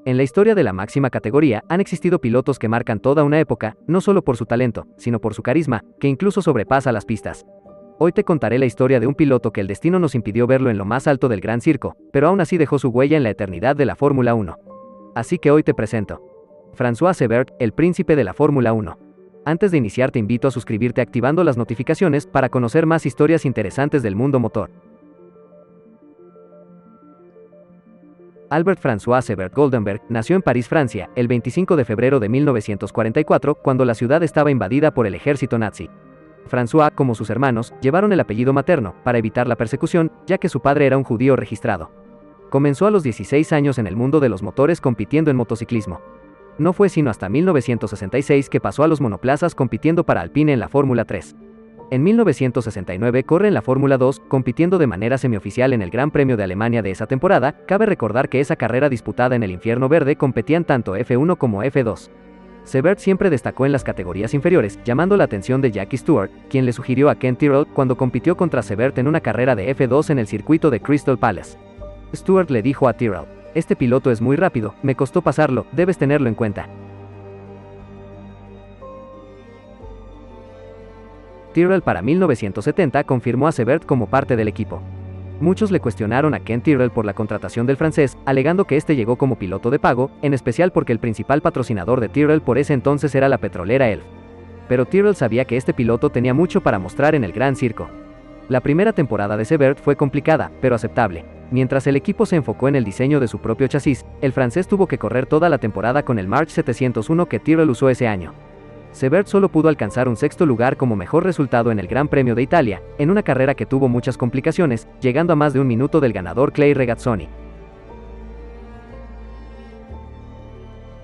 En la historia de la máxima categoría han existido pilotos que marcan toda una época, no solo por su talento, sino por su carisma, que incluso sobrepasa las pistas. Hoy te contaré la historia de un piloto que el destino nos impidió verlo en lo más alto del gran circo, pero aún así dejó su huella en la eternidad de la Fórmula 1. Así que hoy te presento François Cebert, el príncipe de la Fórmula 1. Antes de iniciar te invito a suscribirte activando las notificaciones para conocer más historias interesantes del mundo motor. Albert François Cebert Goldenberg nació en París, Francia, el 25 de febrero de 1944, cuando la ciudad estaba invadida por el ejército nazi. François, como sus hermanos, llevaron el apellido materno, para evitar la persecución, ya que su padre era un judío registrado. Comenzó a los 16 años en el mundo de los motores compitiendo en motociclismo. No fue sino hasta 1966 que pasó a los monoplazas compitiendo para Alpine en la Fórmula 3. En 1969 corre en la Fórmula 2, compitiendo de manera semioficial en el Gran Premio de Alemania de esa temporada. Cabe recordar que esa carrera disputada en el Infierno Verde competían tanto F1 como F2. Cebert siempre destacó en las categorías inferiores, llamando la atención de Jackie Stewart, quien le sugirió a Ken Tyrrell cuando compitió contra Cebert en una carrera de F2 en el circuito de Crystal Palace. Stewart le dijo a Tyrrell: "Este piloto es muy rápido, me costó pasarlo, debes tenerlo en cuenta". Tyrrell para 1970 confirmó a Cebert como parte del equipo. Muchos le cuestionaron a Ken Tyrrell por la contratación del francés, alegando que este llegó como piloto de pago, en especial porque el principal patrocinador de Tyrrell por ese entonces era la petrolera Elf. Pero Tyrrell sabía que este piloto tenía mucho para mostrar en el gran circo. La primera temporada de Cebert fue complicada, pero aceptable. Mientras el equipo se enfocó en el diseño de su propio chasis, el francés tuvo que correr toda la temporada con el March 701 que Tyrrell usó ese año. Cebert solo pudo alcanzar un sexto lugar como mejor resultado en el Gran Premio de Italia, en una carrera que tuvo muchas complicaciones, llegando a más de un minuto del ganador Clay Regazzoni.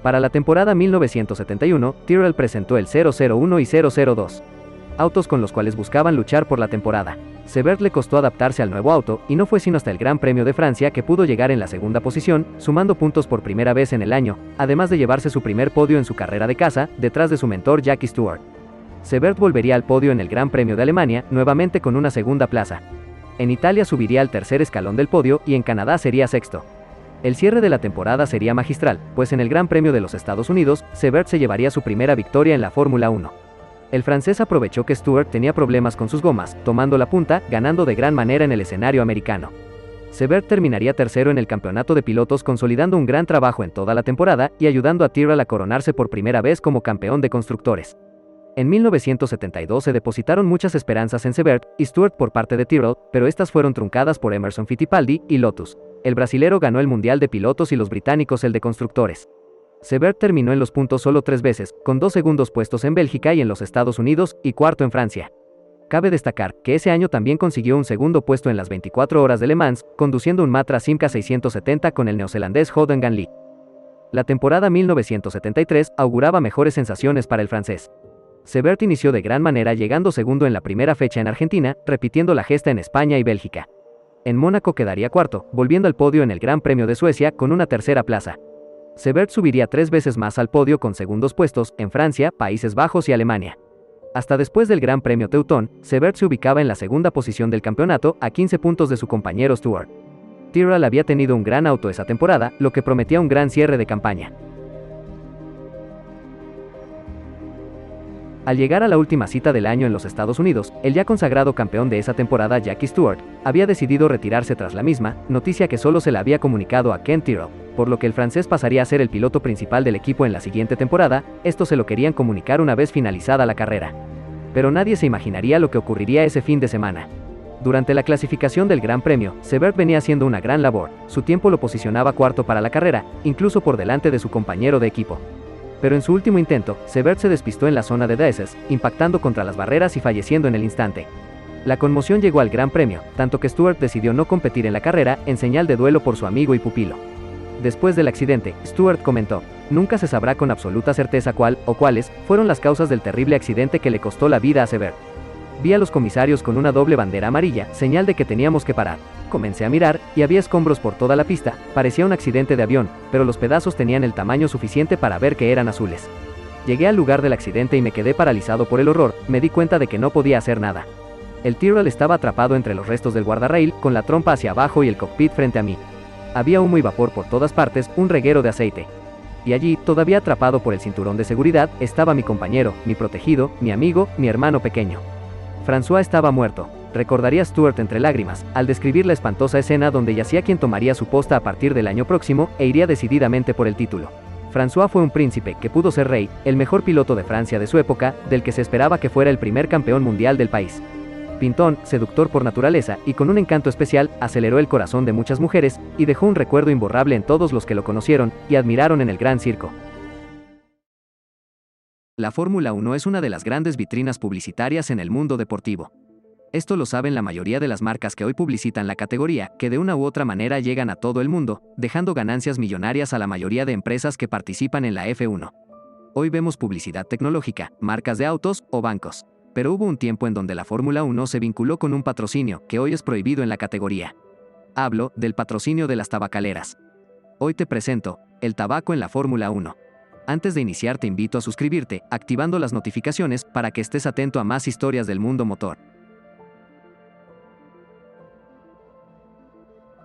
Para la temporada 1971, Tyrrell presentó el 001 y 002, autos con los cuales buscaban luchar por la temporada. Cebert le costó adaptarse al nuevo auto, y no fue sino hasta el Gran Premio de Francia que pudo llegar en la segunda posición, sumando puntos por primera vez en el año, además de llevarse su primer podio en su carrera de casa, detrás de su mentor Jackie Stewart. Cebert volvería al podio en el Gran Premio de Alemania, nuevamente con una segunda plaza. En Italia subiría al tercer escalón del podio, y en Canadá sería sexto. El cierre de la temporada sería magistral, pues en el Gran Premio de los Estados Unidos, Cebert se llevaría su primera victoria en la Fórmula 1. El francés aprovechó que Stewart tenía problemas con sus gomas, tomando la punta, ganando de gran manera en el escenario americano. Cebert terminaría tercero en el campeonato de pilotos, consolidando un gran trabajo en toda la temporada y ayudando a Tyrrell a coronarse por primera vez como campeón de constructores. En 1972 se depositaron muchas esperanzas en Cebert y Stewart por parte de Tyrrell, pero estas fueron truncadas por Emerson Fittipaldi y Lotus. El brasilero ganó el Mundial de Pilotos y los británicos el de Constructores. Cebert terminó en los puntos solo 3 veces, con 2 segundos puestos en Bélgica y en los Estados Unidos, y cuarto en Francia. Cabe destacar que ese año también consiguió un segundo puesto en las 24 horas de Le Mans, conduciendo un Matra Simca 670 con el neozelandés Holden Ganley. La temporada 1973 auguraba mejores sensaciones para el francés. Cebert inició de gran manera, llegando segundo en la primera fecha en Argentina, repitiendo la gesta en España y Bélgica. En Mónaco quedaría cuarto, volviendo al podio en el Gran Premio de Suecia con una tercera plaza. Cebert subiría 3 veces más al podio con segundos puestos en Francia, Países Bajos y Alemania. Hasta después del Gran Premio Teutón, Cebert se ubicaba en la segunda posición del campeonato, a 15 puntos de su compañero Stewart. Tyrrell había tenido un gran auto esa temporada, lo que prometía un gran cierre de campaña. Al llegar a la última cita del año en los Estados Unidos, el ya consagrado campeón de esa temporada Jackie Stewart había decidido retirarse tras la misma, noticia que solo se la había comunicado a Ken Tyrrell, por lo que el francés pasaría a ser el piloto principal del equipo en la siguiente temporada. Esto se lo querían comunicar una vez finalizada la carrera. Pero nadie se imaginaría lo que ocurriría ese fin de semana. Durante la clasificación del Gran Premio, Cebert venía haciendo una gran labor, su tiempo lo posicionaba cuarto para la carrera, incluso por delante de su compañero de equipo. Pero en su último intento, Cebert se despistó en la zona de DRS, impactando contra las barreras y falleciendo en el instante. La conmoción llegó al Gran Premio, tanto que Stewart decidió no competir en la carrera, en señal de duelo por su amigo y pupilo. Después del accidente, Stewart comentó: "Nunca se sabrá con absoluta certeza cuál o cuáles fueron las causas del terrible accidente que le costó la vida a Cebert. Vi a los comisarios con una doble bandera amarilla, señal de que teníamos que parar. Comencé a mirar, y había escombros por toda la pista, parecía un accidente de avión, pero los pedazos tenían el tamaño suficiente para ver que eran azules. Llegué al lugar del accidente y me quedé paralizado por el horror, me di cuenta de que no podía hacer nada. El Tyrrell estaba atrapado entre los restos del guardarraíl, con la trompa hacia abajo y el cockpit frente a mí. Había humo y vapor por todas partes, un reguero de aceite. Y allí, todavía atrapado por el cinturón de seguridad, estaba mi compañero, mi protegido, mi amigo, mi hermano pequeño. François estaba muerto. Recordaría Stuart entre lágrimas, al describir la espantosa escena donde yacía quien tomaría su posta a partir del año próximo, e iría decididamente por el título. François fue un príncipe, que pudo ser rey, el mejor piloto de Francia de su época, del que se esperaba que fuera el primer campeón mundial del país. Pintón, seductor por naturaleza, y con un encanto especial, aceleró el corazón de muchas mujeres, y dejó un recuerdo imborrable en todos los que lo conocieron, y admiraron en el Gran Circo. La Fórmula 1 es una de las grandes vitrinas publicitarias en el mundo deportivo. Esto lo saben la mayoría de las marcas que hoy publicitan la categoría, que de una u otra manera llegan a todo el mundo, dejando ganancias millonarias a la mayoría de empresas que participan en la F1. Hoy vemos publicidad tecnológica, marcas de autos o bancos. Pero hubo un tiempo en donde la Fórmula 1 se vinculó con un patrocinio, que hoy es prohibido en la categoría. Hablo del patrocinio de las tabacaleras. Hoy te presento el tabaco en la Fórmula 1. Antes de iniciar te invito a suscribirte, activando las notificaciones para que estés atento a más historias del mundo motor.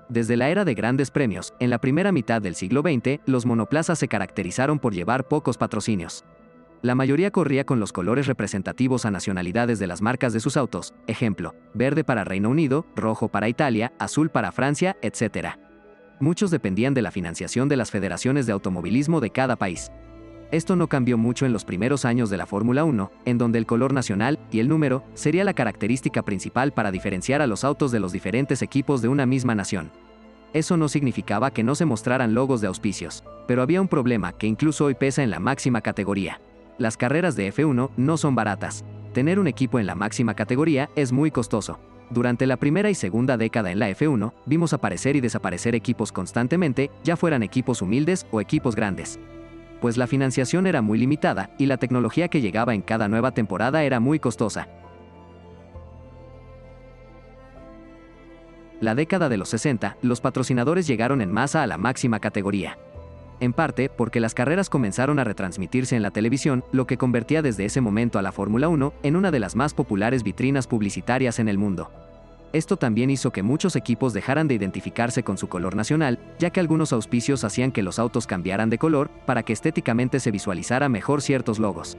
Desde la era de grandes premios, en la primera mitad del siglo XX, los monoplazas se caracterizaron por llevar pocos patrocinios. La mayoría corría con los colores representativos a nacionalidades de las marcas de sus autos, ejemplo, verde para Reino Unido, rojo para Italia, azul para Francia, etc. Muchos dependían de la financiación de las federaciones de automovilismo de cada país. Esto no cambió mucho en los primeros años de la Fórmula 1, en donde el color nacional y el número sería la característica principal para diferenciar a los autos de los diferentes equipos de una misma nación. Eso no significaba que no se mostraran logos de auspicios, pero había un problema que incluso hoy pesa en la máxima categoría. Las carreras de F1 no son baratas. Tener un equipo en la máxima categoría es muy costoso. Durante la primera y segunda década en la F1, vimos aparecer y desaparecer equipos constantemente, ya fueran equipos humildes o equipos grandes. Pues la financiación era muy limitada y la tecnología que llegaba en cada nueva temporada era muy costosa. La década de los 60, los patrocinadores llegaron en masa a la máxima categoría. En parte, porque las carreras comenzaron a retransmitirse en la televisión, lo que convertía desde ese momento a la Fórmula 1 en una de las más populares vitrinas publicitarias en el mundo. Esto también hizo que muchos equipos dejaran de identificarse con su color nacional, ya que algunos auspicios hacían que los autos cambiaran de color, para que estéticamente se visualizara mejor ciertos logos.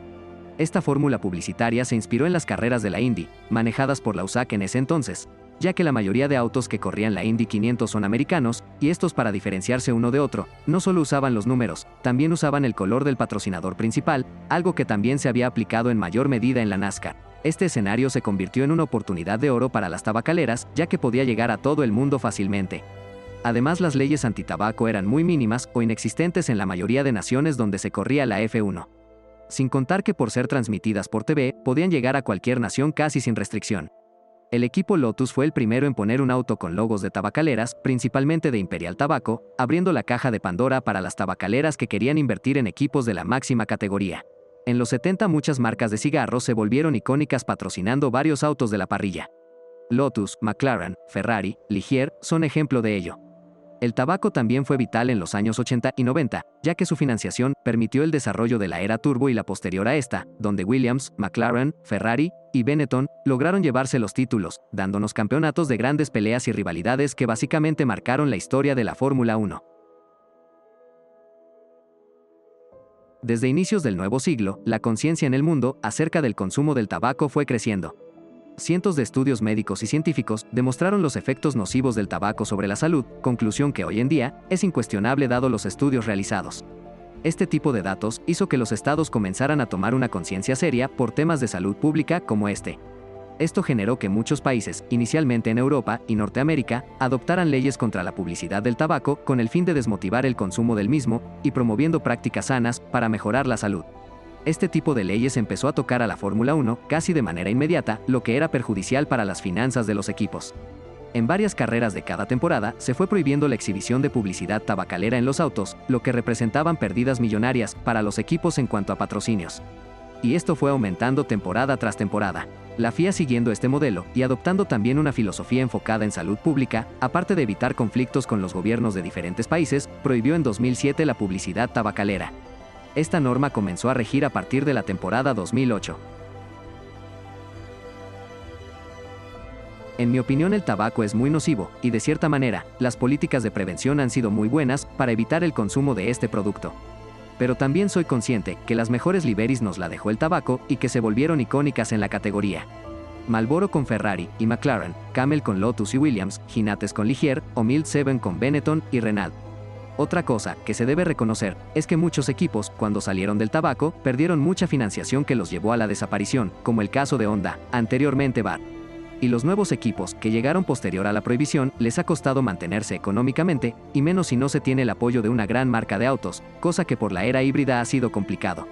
Esta fórmula publicitaria se inspiró en las carreras de la Indy, manejadas por la USAC en ese entonces, ya que la mayoría de autos que corrían la Indy 500 son americanos, y estos, para diferenciarse uno de otro, no solo usaban los números, también usaban el color del patrocinador principal, algo que también se había aplicado en mayor medida en la NASCAR. Este escenario se convirtió en una oportunidad de oro para las tabacaleras, ya que podía llegar a todo el mundo fácilmente. Además, las leyes antitabaco eran muy mínimas o inexistentes en la mayoría de naciones donde se corría la F1. Sin contar que por ser transmitidas por TV, podían llegar a cualquier nación casi sin restricción. El equipo Lotus fue el primero en poner un auto con logos de tabacaleras, principalmente de Imperial Tobacco, abriendo la caja de Pandora para las tabacaleras que querían invertir en equipos de la máxima categoría. En los 70 muchas marcas de cigarros se volvieron icónicas patrocinando varios autos de la parrilla. Lotus, McLaren, Ferrari, Ligier son ejemplo de ello. El tabaco también fue vital en los años 80 y 90, ya que su financiación permitió el desarrollo de la era turbo y la posterior a esta, donde Williams, McLaren, Ferrari y Benetton lograron llevarse los títulos, dándonos campeonatos de grandes peleas y rivalidades que básicamente marcaron la historia de la Fórmula 1. Desde inicios del nuevo siglo, la conciencia en el mundo acerca del consumo del tabaco fue creciendo. Cientos de estudios médicos y científicos demostraron los efectos nocivos del tabaco sobre la salud, conclusión que hoy en día es incuestionable dado los estudios realizados. Este tipo de datos hizo que los estados comenzaran a tomar una conciencia seria por temas de salud pública como este. Esto generó que muchos países, inicialmente en Europa y Norteamérica, adoptaran leyes contra la publicidad del tabaco con el fin de desmotivar el consumo del mismo y promoviendo prácticas sanas para mejorar la salud. Este tipo de leyes empezó a tocar a la Fórmula 1 casi de manera inmediata, lo que era perjudicial para las finanzas de los equipos. En varias carreras de cada temporada se fue prohibiendo la exhibición de publicidad tabacalera en los autos, lo que representaban pérdidas millonarias para los equipos en cuanto a patrocinios. Y esto fue aumentando temporada tras temporada. La FIA, siguiendo este modelo y adoptando también una filosofía enfocada en salud pública, aparte de evitar conflictos con los gobiernos de diferentes países, prohibió en 2007 la publicidad tabacalera. Esta norma comenzó a regir a partir de la temporada 2008. En mi opinión, el tabaco es muy nocivo, y de cierta manera, las políticas de prevención han sido muy buenas para evitar el consumo de este producto. Pero también soy consciente que las mejores liveries nos la dejó el tabaco y que se volvieron icónicas en la categoría. Marlboro con Ferrari y McLaren, Camel con Lotus y Williams, Ginates con Ligier, o Milt 7 con Benetton y Renault. Otra cosa que se debe reconocer es que muchos equipos, cuando salieron del tabaco, perdieron mucha financiación que los llevó a la desaparición, como el caso de Honda, anteriormente BAT. Y los nuevos equipos que llegaron posterior a la prohibición les ha costado mantenerse económicamente, y menos si no se tiene el apoyo de una gran marca de autos, cosa que por la era híbrida ha sido complicado.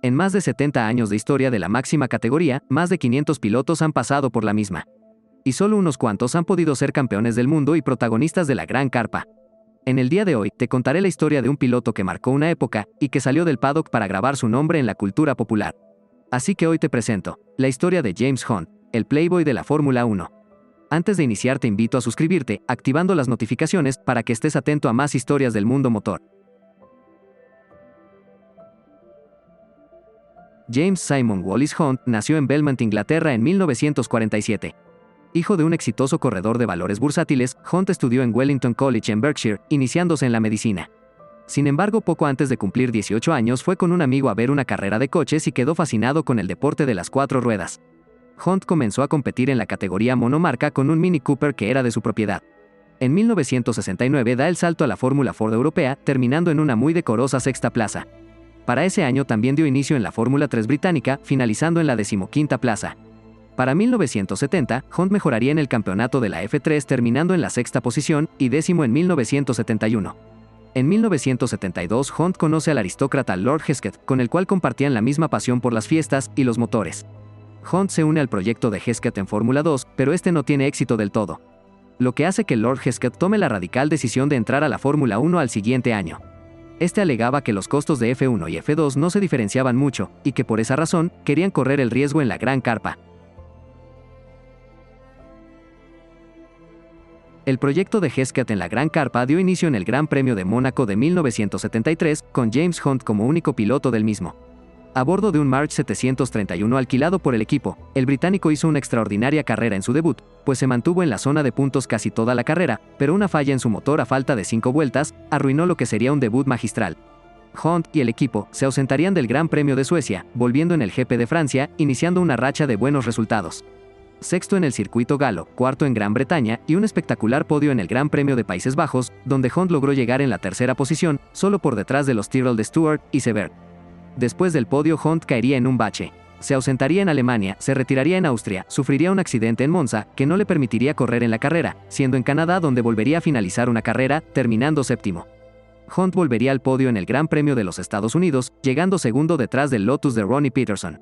En más de 70 años de historia de la máxima categoría, más de 500 pilotos han pasado por la misma. Y solo unos cuantos han podido ser campeones del mundo y protagonistas de la gran carpa. En el día de hoy te contaré la historia de un piloto que marcó una época y que salió del paddock para grabar su nombre en la cultura popular. Así que hoy te presento la historia de James Hunt, el Playboy de la Fórmula 1. Antes de iniciar te invito a suscribirte, activando las notificaciones para que estés atento a más historias del mundo motor. James Simon Wallis Hunt nació en Belmont, Inglaterra en 1947. Hijo de un exitoso corredor de valores bursátiles, Hunt estudió en Wellington College en Berkshire, iniciándose en la medicina. Sin embargo, poco antes de cumplir 18 años fue con un amigo a ver una carrera de coches y quedó fascinado con el deporte de las 4 ruedas. Hunt comenzó a competir en la categoría monomarca con un Mini Cooper que era de su propiedad. En 1969 da el salto a la Fórmula Ford europea, terminando en una muy decorosa 6ª plaza. Para ese año también dio inicio en la Fórmula 3 británica, finalizando en la 15ª plaza. Para 1970, Hunt mejoraría en el campeonato de la F3 terminando en la 6ª posición y 10º en 1971. En 1972 Hunt conoce al aristócrata Lord Hesketh, con el cual compartían la misma pasión por las fiestas y los motores. Hunt se une al proyecto de Hesketh en Fórmula 2, pero este no tiene éxito del todo. Lo que hace que Lord Hesketh tome la radical decisión de entrar a la Fórmula 1 al siguiente año. Este alegaba que los costos de F1 y F2 no se diferenciaban mucho, y que por esa razón, querían correr el riesgo en la gran carpa. El proyecto de Hesketh en la Gran Carpa dio inicio en el Gran Premio de Mónaco de 1973, con James Hunt como único piloto del mismo. A bordo de un March 731 alquilado por el equipo, el británico hizo una extraordinaria carrera en su debut, pues se mantuvo en la zona de puntos casi toda la carrera, pero una falla en su motor a falta de 5 vueltas, arruinó lo que sería un debut magistral. Hunt y el equipo se ausentarían del Gran Premio de Suecia, volviendo en el GP de Francia, iniciando una racha de buenos resultados. 6º en el circuito galo, 4º en Gran Bretaña y un espectacular podio en el Gran Premio de Países Bajos, donde Hunt logró llegar en la 3ª posición, solo por detrás de los Tyrrell de Stewart y Sever. Después del podio Hunt caería en un bache. Se ausentaría en Alemania, se retiraría en Austria, sufriría un accidente en Monza, que no le permitiría correr en la carrera, siendo en Canadá donde volvería a finalizar una carrera, terminando 7º. Hunt volvería al podio en el Gran Premio de los Estados Unidos, llegando 2º detrás del Lotus de Ronnie Peterson.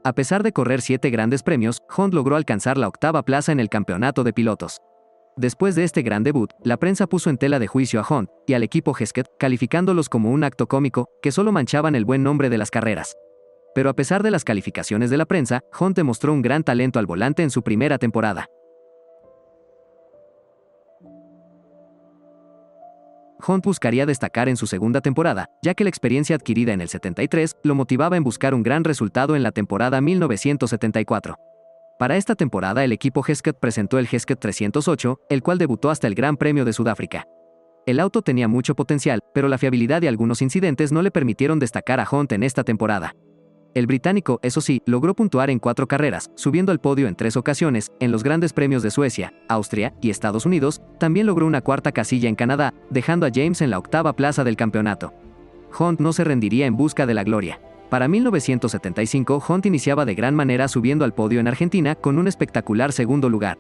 A pesar de correr 7 grandes premios, Hunt logró alcanzar la 8ª plaza en el campeonato de pilotos. Después de este gran debut, la prensa puso en tela de juicio a Hunt y al equipo Hesketh, calificándolos como un acto cómico, que solo manchaban el buen nombre de las carreras. Pero a pesar de las calificaciones de la prensa, Hunt demostró un gran talento al volante en su primera temporada. Hunt buscaría destacar en su segunda temporada, ya que la experiencia adquirida en el 73 lo motivaba en buscar un gran resultado en la temporada 1974. Para esta temporada el equipo Hesketh presentó el Hesketh 308, el cual debutó hasta el Gran Premio de Sudáfrica. El auto tenía mucho potencial, pero la fiabilidad y algunos incidentes no le permitieron destacar a Hunt en esta temporada. El británico, eso sí, logró puntuar en 4 carreras, subiendo al podio en 3 ocasiones, en los grandes premios de Suecia, Austria y Estados Unidos. También logró una 4ª casilla en Canadá, dejando a James en la 8ª plaza del campeonato. Hunt no se rendiría en busca de la gloria. Para 1975, Hunt iniciaba de gran manera subiendo al podio en Argentina con un espectacular 2º lugar.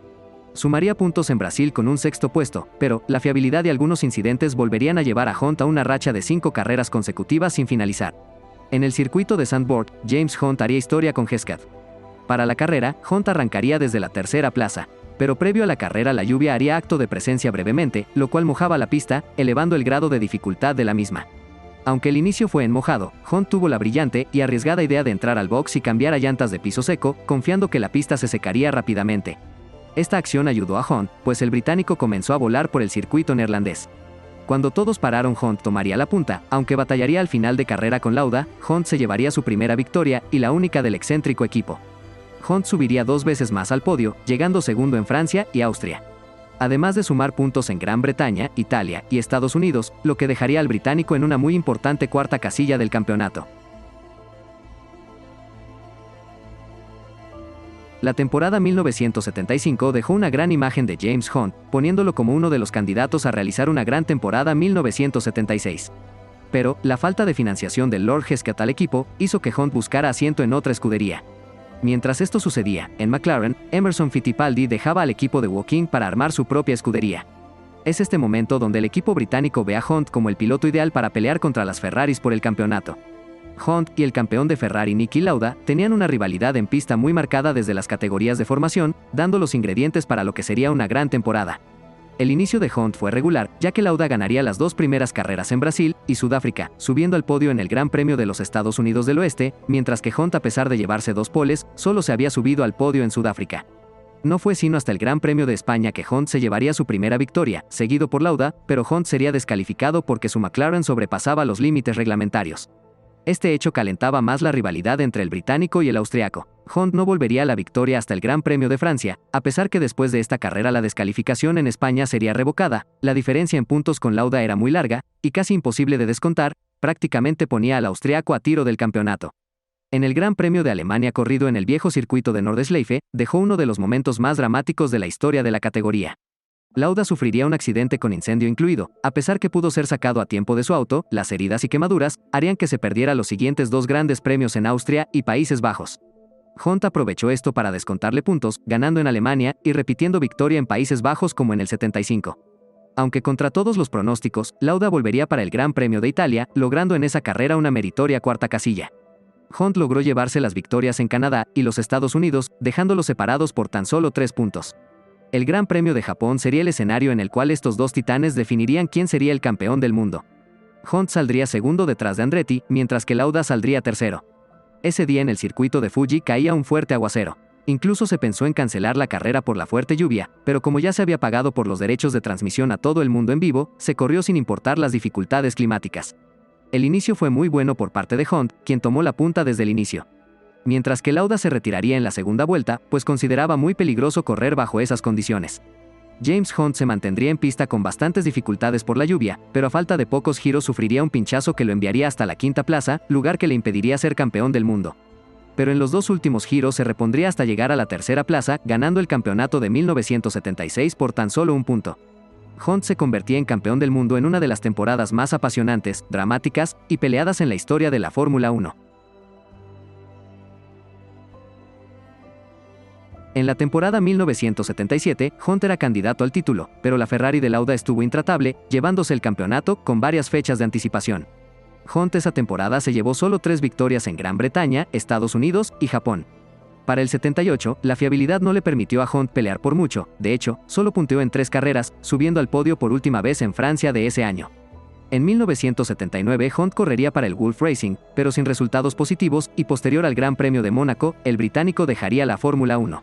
Sumaría puntos en Brasil con un 6º puesto, pero la fiabilidad y algunos incidentes volverían a llevar a Hunt a una racha de 5 carreras consecutivas sin finalizar. En el circuito de Zandvoort, James Hunt haría historia con Hesketh. Para la carrera, Hunt arrancaría desde la 3ª plaza, pero previo a la carrera la lluvia haría acto de presencia brevemente, lo cual mojaba la pista, elevando el grado de dificultad de la misma. Aunque el inicio fue en mojado, Hunt tuvo la brillante y arriesgada idea de entrar al box y cambiar a llantas de piso seco, confiando que la pista se secaría rápidamente. Esta acción ayudó a Hunt, pues el británico comenzó a volar por el circuito neerlandés. Cuando todos pararon, Hunt tomaría la punta, aunque batallaría al final de carrera con Lauda. Hunt se llevaría su primera victoria y la única del excéntrico equipo. Hunt subiría 2 veces más al podio, llegando segundo en Francia y Austria. Además de sumar puntos en Gran Bretaña, Italia y Estados Unidos, lo que dejaría al británico en una muy importante cuarta casilla del campeonato. La temporada 1975 dejó una gran imagen de James Hunt, poniéndolo como uno de los candidatos a realizar una gran temporada 1976. Pero, la falta de financiación del Lord Hesketh al equipo, hizo que Hunt buscara asiento en otra escudería. Mientras esto sucedía, en McLaren, Emerson Fittipaldi dejaba al equipo de Woking para armar su propia escudería. Es este momento donde el equipo británico ve a Hunt como el piloto ideal para pelear contra las Ferraris por el campeonato. Hunt y el campeón de Ferrari Niki Lauda tenían una rivalidad en pista muy marcada desde las categorías de formación, dando los ingredientes para lo que sería una gran temporada. El inicio de Hunt fue regular, ya que Lauda ganaría las 2 primeras carreras en Brasil y Sudáfrica, subiendo al podio en el Gran Premio de los Estados Unidos del Oeste, mientras que Hunt, a pesar de llevarse 2 poles, solo se había subido al podio en Sudáfrica. No fue sino hasta el Gran Premio de España que Hunt se llevaría su primera victoria, seguido por Lauda, pero Hunt sería descalificado porque su McLaren sobrepasaba los límites reglamentarios. Este hecho calentaba más la rivalidad entre el británico y el austriaco. Hunt no volvería a la victoria hasta el Gran Premio de Francia, a pesar que después de esta carrera la descalificación en España sería revocada. La diferencia en puntos con Lauda era muy larga, y casi imposible de descontar, prácticamente ponía al austriaco a tiro del campeonato. En el Gran Premio de Alemania corrido en el viejo circuito de Nordschleife, dejó uno de los momentos más dramáticos de la historia de la categoría. Lauda sufriría un accidente con incendio incluido. A pesar que pudo ser sacado a tiempo de su auto, las heridas y quemaduras harían que se perdiera los siguientes 2 grandes premios en Austria y Países Bajos. Hunt aprovechó esto para descontarle puntos, ganando en Alemania y repitiendo victoria en Países Bajos como en el 75. Aunque contra todos los pronósticos, Lauda volvería para el Gran Premio de Italia, logrando en esa carrera una meritoria cuarta casilla. Hunt logró llevarse las victorias en Canadá y los Estados Unidos, dejándolos separados por tan solo 3 puntos. El Gran Premio de Japón sería el escenario en el cual estos 2 titanes definirían quién sería el campeón del mundo. Hunt saldría segundo detrás de Andretti, mientras que Lauda saldría tercero. Ese día en el circuito de Fuji caía un fuerte aguacero. Incluso se pensó en cancelar la carrera por la fuerte lluvia, pero como ya se había pagado por los derechos de transmisión a todo el mundo en vivo, se corrió sin importar las dificultades climáticas. El inicio fue muy bueno por parte de Hunt, quien tomó la punta desde el inicio. Mientras que Lauda se retiraría en la segunda vuelta, pues consideraba muy peligroso correr bajo esas condiciones. James Hunt se mantendría en pista con bastantes dificultades por la lluvia, pero a falta de pocos giros sufriría un pinchazo que lo enviaría hasta la 5ª plaza, lugar que le impediría ser campeón del mundo. Pero en los 2 últimos giros se repondría hasta llegar a la 3ª plaza, ganando el campeonato de 1976 por tan solo 1 punto. Hunt se convertía en campeón del mundo en una de las temporadas más apasionantes, dramáticas y peleadas en la historia de la Fórmula 1. En la temporada 1977, Hunt era candidato al título, pero la Ferrari de Lauda estuvo intratable, llevándose el campeonato con varias fechas de anticipación. Hunt esa temporada se llevó solo 3 victorias en Gran Bretaña, Estados Unidos y Japón. Para el 78, la fiabilidad no le permitió a Hunt pelear por mucho, de hecho, solo punteó en 3 carreras, subiendo al podio por última vez en Francia de ese año. En 1979 Hunt correría para el Wolf Racing, pero sin resultados positivos, y posterior al Gran Premio de Mónaco, el británico dejaría la Fórmula 1.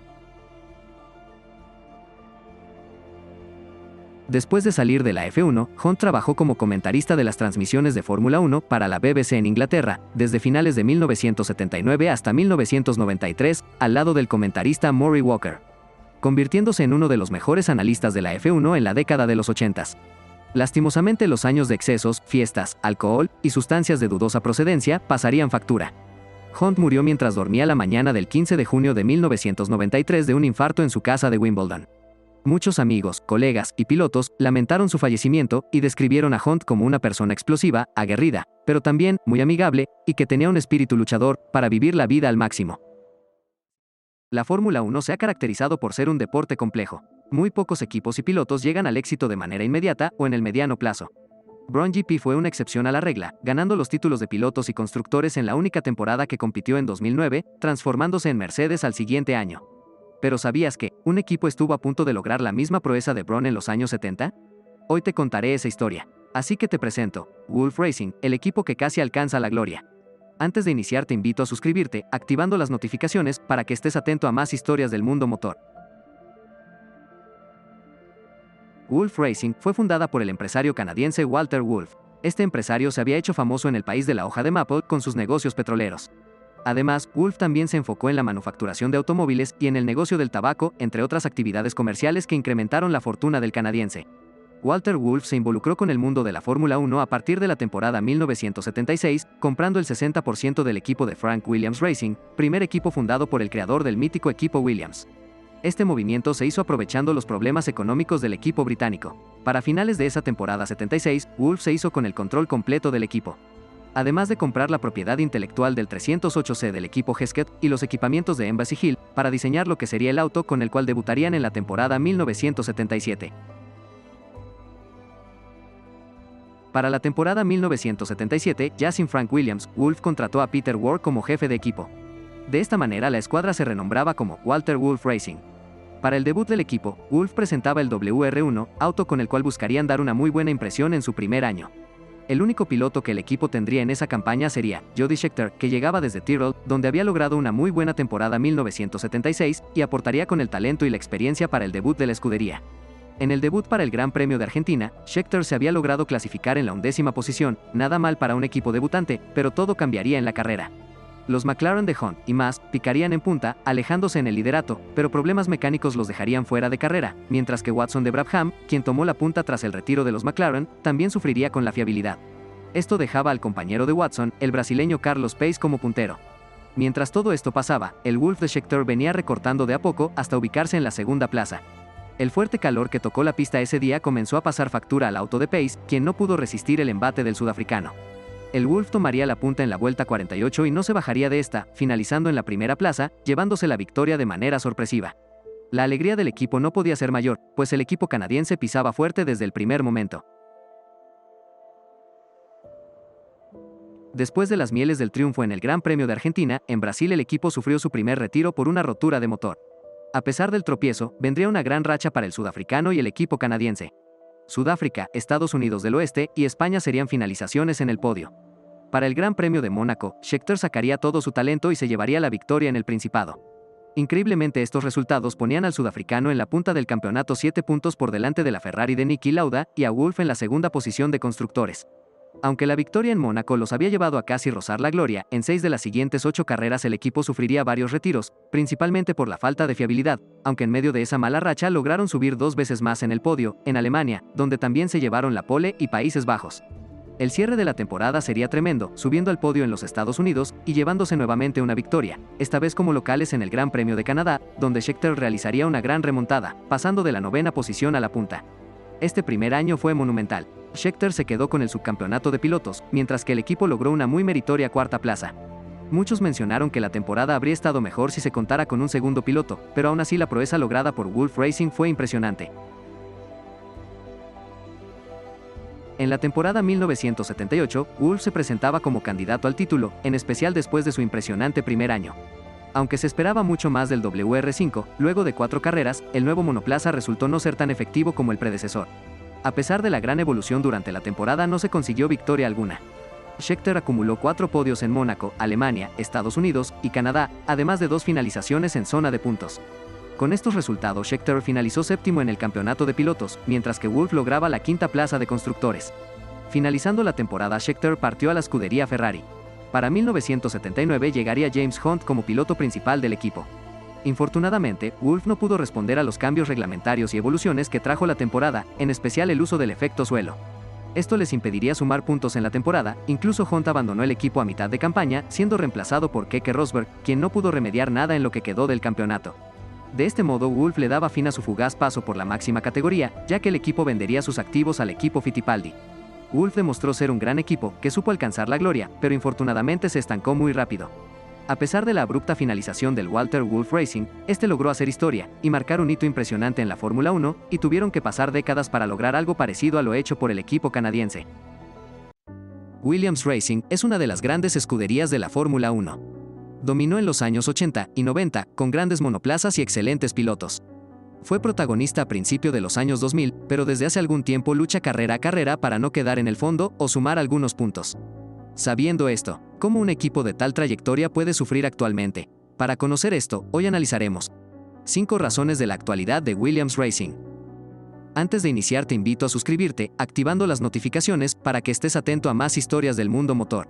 Después de salir de la F1, Hunt trabajó como comentarista de las transmisiones de Fórmula 1 para la BBC en Inglaterra, desde finales de 1979 hasta 1993, al lado del comentarista Murray Walker, convirtiéndose en uno de los mejores analistas de la F1 en la década de los 80s. Lastimosamente, los años de excesos, fiestas, alcohol y sustancias de dudosa procedencia pasarían factura. Hunt murió mientras dormía la mañana del 15 de junio de 1993 de un infarto en su casa de Wimbledon. Muchos amigos, colegas y pilotos lamentaron su fallecimiento y describieron a Hunt como una persona explosiva, aguerrida, pero también muy amigable, y que tenía un espíritu luchador para vivir la vida al máximo. La Fórmula 1 se ha caracterizado por ser un deporte complejo. Muy pocos equipos y pilotos llegan al éxito de manera inmediata o en el mediano plazo. Brown GP fue una excepción a la regla, ganando los títulos de pilotos y constructores en la única temporada que compitió en 2009, transformándose en Mercedes al siguiente año. ¿Pero sabías que un equipo estuvo a punto de lograr la misma proeza de Brown en los años 70? Hoy te contaré esa historia. Así que te presento, Wolf Racing, el equipo que casi alcanza la gloria. Antes de iniciar te invito a suscribirte, activando las notificaciones para que estés atento a más historias del mundo motor. Wolf Racing fue fundada por el empresario canadiense Walter Wolf. Este empresario se había hecho famoso en el país de la hoja de maple con sus negocios petroleros. Además, Wolff también se enfocó en la manufacturación de automóviles y en el negocio del tabaco, entre otras actividades comerciales que incrementaron la fortuna del canadiense. Walter Wolff se involucró con el mundo de la Fórmula 1 a partir de la temporada 1976, comprando el 60% del equipo de Frank Williams Racing, primer equipo fundado por el creador del mítico equipo Williams. Este movimiento se hizo aprovechando los problemas económicos del equipo británico. Para finales de esa temporada 76, Wolff se hizo con el control completo del equipo. Además de comprar la propiedad intelectual del 308C del equipo Hesketh y los equipamientos de Embassy Hill, para diseñar lo que sería el auto con el cual debutarían en la temporada 1977. Para la temporada 1977, ya sin Frank Williams, Wolff contrató a Peter Ward como jefe de equipo. De esta manera la escuadra se renombraba como Walter Wolff Racing. Para el debut del equipo, Wolff presentaba el WR1, auto con el cual buscarían dar una muy buena impresión en su primer año. El único piloto que el equipo tendría en esa campaña sería Jody Scheckter, que llegaba desde Tyrrell, donde había logrado una muy buena temporada 1976, y aportaría con el talento y la experiencia para el debut de la escudería. En el debut para el Gran Premio de Argentina, Scheckter se había logrado clasificar en la 11ª posición, nada mal para un equipo debutante, pero todo cambiaría en la carrera. Los McLaren de Hunt y Mass picarían en punta, alejándose en el liderato, pero problemas mecánicos los dejarían fuera de carrera, mientras que Watson de Brabham, quien tomó la punta tras el retiro de los McLaren, también sufriría con la fiabilidad. Esto dejaba al compañero de Watson, el brasileño Carlos Pace, como puntero. Mientras todo esto pasaba, el Wolff de Scheckter venía recortando de a poco hasta ubicarse en la segunda plaza. El fuerte calor que tocó la pista ese día comenzó a pasar factura al auto de Pace, quien no pudo resistir el embate del sudafricano. El Wolff tomaría la punta en la vuelta 48 y no se bajaría de esta, finalizando en la primera plaza, llevándose la victoria de manera sorpresiva. La alegría del equipo no podía ser mayor, pues el equipo canadiense pisaba fuerte desde el primer momento. Después de las mieles del triunfo en el Gran Premio de Argentina, en Brasil el equipo sufrió su primer retiro por una rotura de motor. A pesar del tropiezo, vendría una gran racha para el sudafricano y el equipo canadiense. Sudáfrica, Estados Unidos del Oeste y España serían finalizaciones en el podio. Para el Gran Premio de Mónaco, Scheckter sacaría todo su talento y se llevaría la victoria en el Principado. Increíblemente, estos resultados ponían al sudafricano en la punta del campeonato 7 puntos por delante de la Ferrari de Niki Lauda y a Wolff en la segunda posición de constructores. Aunque la victoria en Mónaco los había llevado a casi rozar la gloria, en 6 de las siguientes 8 carreras el equipo sufriría varios retiros, principalmente por la falta de fiabilidad, aunque en medio de esa mala racha lograron subir 2 veces más en el podio, en Alemania, donde también se llevaron la pole, y Países Bajos. El cierre de la temporada sería tremendo, subiendo al podio en los Estados Unidos y llevándose nuevamente una victoria, esta vez como locales en el Gran Premio de Canadá, donde Scheckter realizaría una gran remontada, pasando de la 9ª posición a la punta. Este primer año fue monumental. Scheckter se quedó con el subcampeonato de pilotos, mientras que el equipo logró una muy meritoria 4ª plaza. Muchos mencionaron que la temporada habría estado mejor si se contara con un segundo piloto, pero aún así la proeza lograda por Wolff Racing fue impresionante. En la temporada 1978, Wolff se presentaba como candidato al título, en especial después de su impresionante primer año. Aunque se esperaba mucho más del WR5, luego de 4 carreras, el nuevo monoplaza resultó no ser tan efectivo como el predecesor. A pesar de la gran evolución durante la temporada, no se consiguió victoria alguna. Scheckter acumuló 4 podios en Mónaco, Alemania, Estados Unidos y Canadá, además de 2 finalizaciones en zona de puntos. Con estos resultados, Scheckter finalizó 7º en el campeonato de pilotos, mientras que Wolff lograba la 5ª plaza de constructores. Finalizando la temporada, Scheckter partió a la escudería Ferrari. Para 1979 llegaría James Hunt como piloto principal del equipo. Infortunadamente, Wolff no pudo responder a los cambios reglamentarios y evoluciones que trajo la temporada, en especial el uso del efecto suelo. Esto les impediría sumar puntos en la temporada, incluso Hunt abandonó el equipo a mitad de campaña, siendo reemplazado por Keke Rosberg, quien no pudo remediar nada en lo que quedó del campeonato. De este modo, Wolff le daba fin a su fugaz paso por la máxima categoría, ya que el equipo vendería sus activos al equipo Fittipaldi. Wolff demostró ser un gran equipo, que supo alcanzar la gloria, pero infortunadamente se estancó muy rápido. A pesar de la abrupta finalización del Walter Wolff Racing, este logró hacer historia y marcar un hito impresionante en la Fórmula 1, y tuvieron que pasar décadas para lograr algo parecido a lo hecho por el equipo canadiense. Williams Racing es una de las grandes escuderías de la Fórmula 1. Dominó en los años 80 y 90, con grandes monoplazas y excelentes pilotos. Fue protagonista a principio de los años 2000, pero desde hace algún tiempo lucha carrera a carrera para no quedar en el fondo o sumar algunos puntos. Sabiendo esto, ¿cómo un equipo de tal trayectoria puede sufrir actualmente? Para conocer esto, hoy analizaremos 5 razones de la actualidad de Williams Racing. Antes de iniciar, te invito a suscribirte, activando las notificaciones para que estés atento a más historias del mundo motor.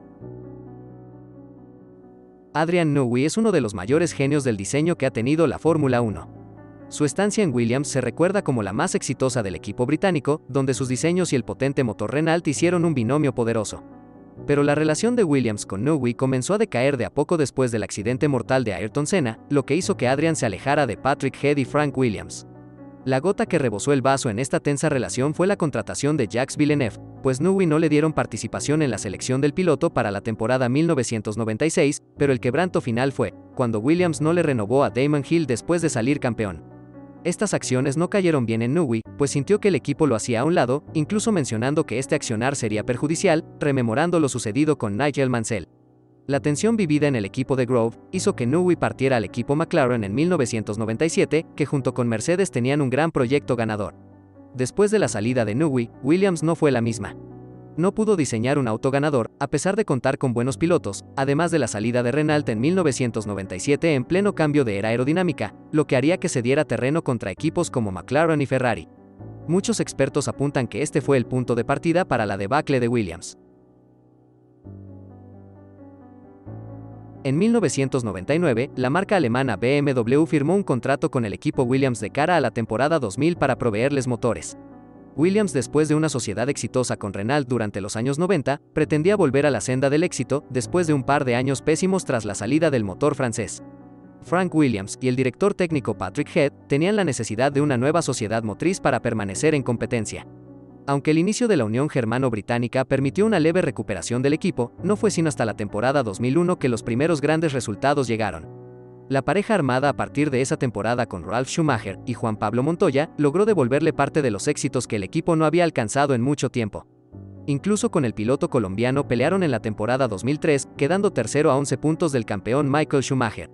Adrian Newey es uno de los mayores genios del diseño que ha tenido la Fórmula 1. Su estancia en Williams se recuerda como la más exitosa del equipo británico, donde sus diseños y el potente motor Renault hicieron un binomio poderoso. Pero la relación de Williams con Newey comenzó a decaer de a poco después del accidente mortal de Ayrton Senna, lo que hizo que Adrian se alejara de Patrick Head y Frank Williams. La gota que rebosó el vaso en esta tensa relación fue la contratación de Jacques Villeneuve, pues Newey no le dieron participación en la selección del piloto para la temporada 1996, pero el quebranto final fue cuando Williams no le renovó a Damon Hill después de salir campeón. Estas acciones no cayeron bien en Newey, pues sintió que el equipo lo hacía a un lado, incluso mencionando que este accionar sería perjudicial, rememorando lo sucedido con Nigel Mansell. La tensión vivida en el equipo de Grove hizo que Newey partiera al equipo McLaren en 1997, que junto con Mercedes tenían un gran proyecto ganador. Después de la salida de Newey, Williams no fue la misma. No pudo diseñar un auto ganador, a pesar de contar con buenos pilotos, además de la salida de Renault en 1997 en pleno cambio de era aerodinámica, lo que haría que se diera terreno contra equipos como McLaren y Ferrari. Muchos expertos apuntan que este fue el punto de partida para la debacle de Williams. En 1999, la marca alemana BMW firmó un contrato con el equipo Williams de cara a la temporada 2000 para proveerles motores. Williams, después de una sociedad exitosa con Renault durante los años 90, pretendía volver a la senda del éxito después de un par de años pésimos tras la salida del motor francés. Frank Williams y el director técnico Patrick Head tenían la necesidad de una nueva sociedad motriz para permanecer en competencia. Aunque el inicio de la unión germano-británica permitió una leve recuperación del equipo, no fue sino hasta la temporada 2001 que los primeros grandes resultados llegaron. La pareja armada a partir de esa temporada con Ralf Schumacher y Juan Pablo Montoya logró devolverle parte de los éxitos que el equipo no había alcanzado en mucho tiempo. Incluso con el piloto colombiano pelearon en la temporada 2003, quedando tercero a 11 puntos del campeón Michael Schumacher.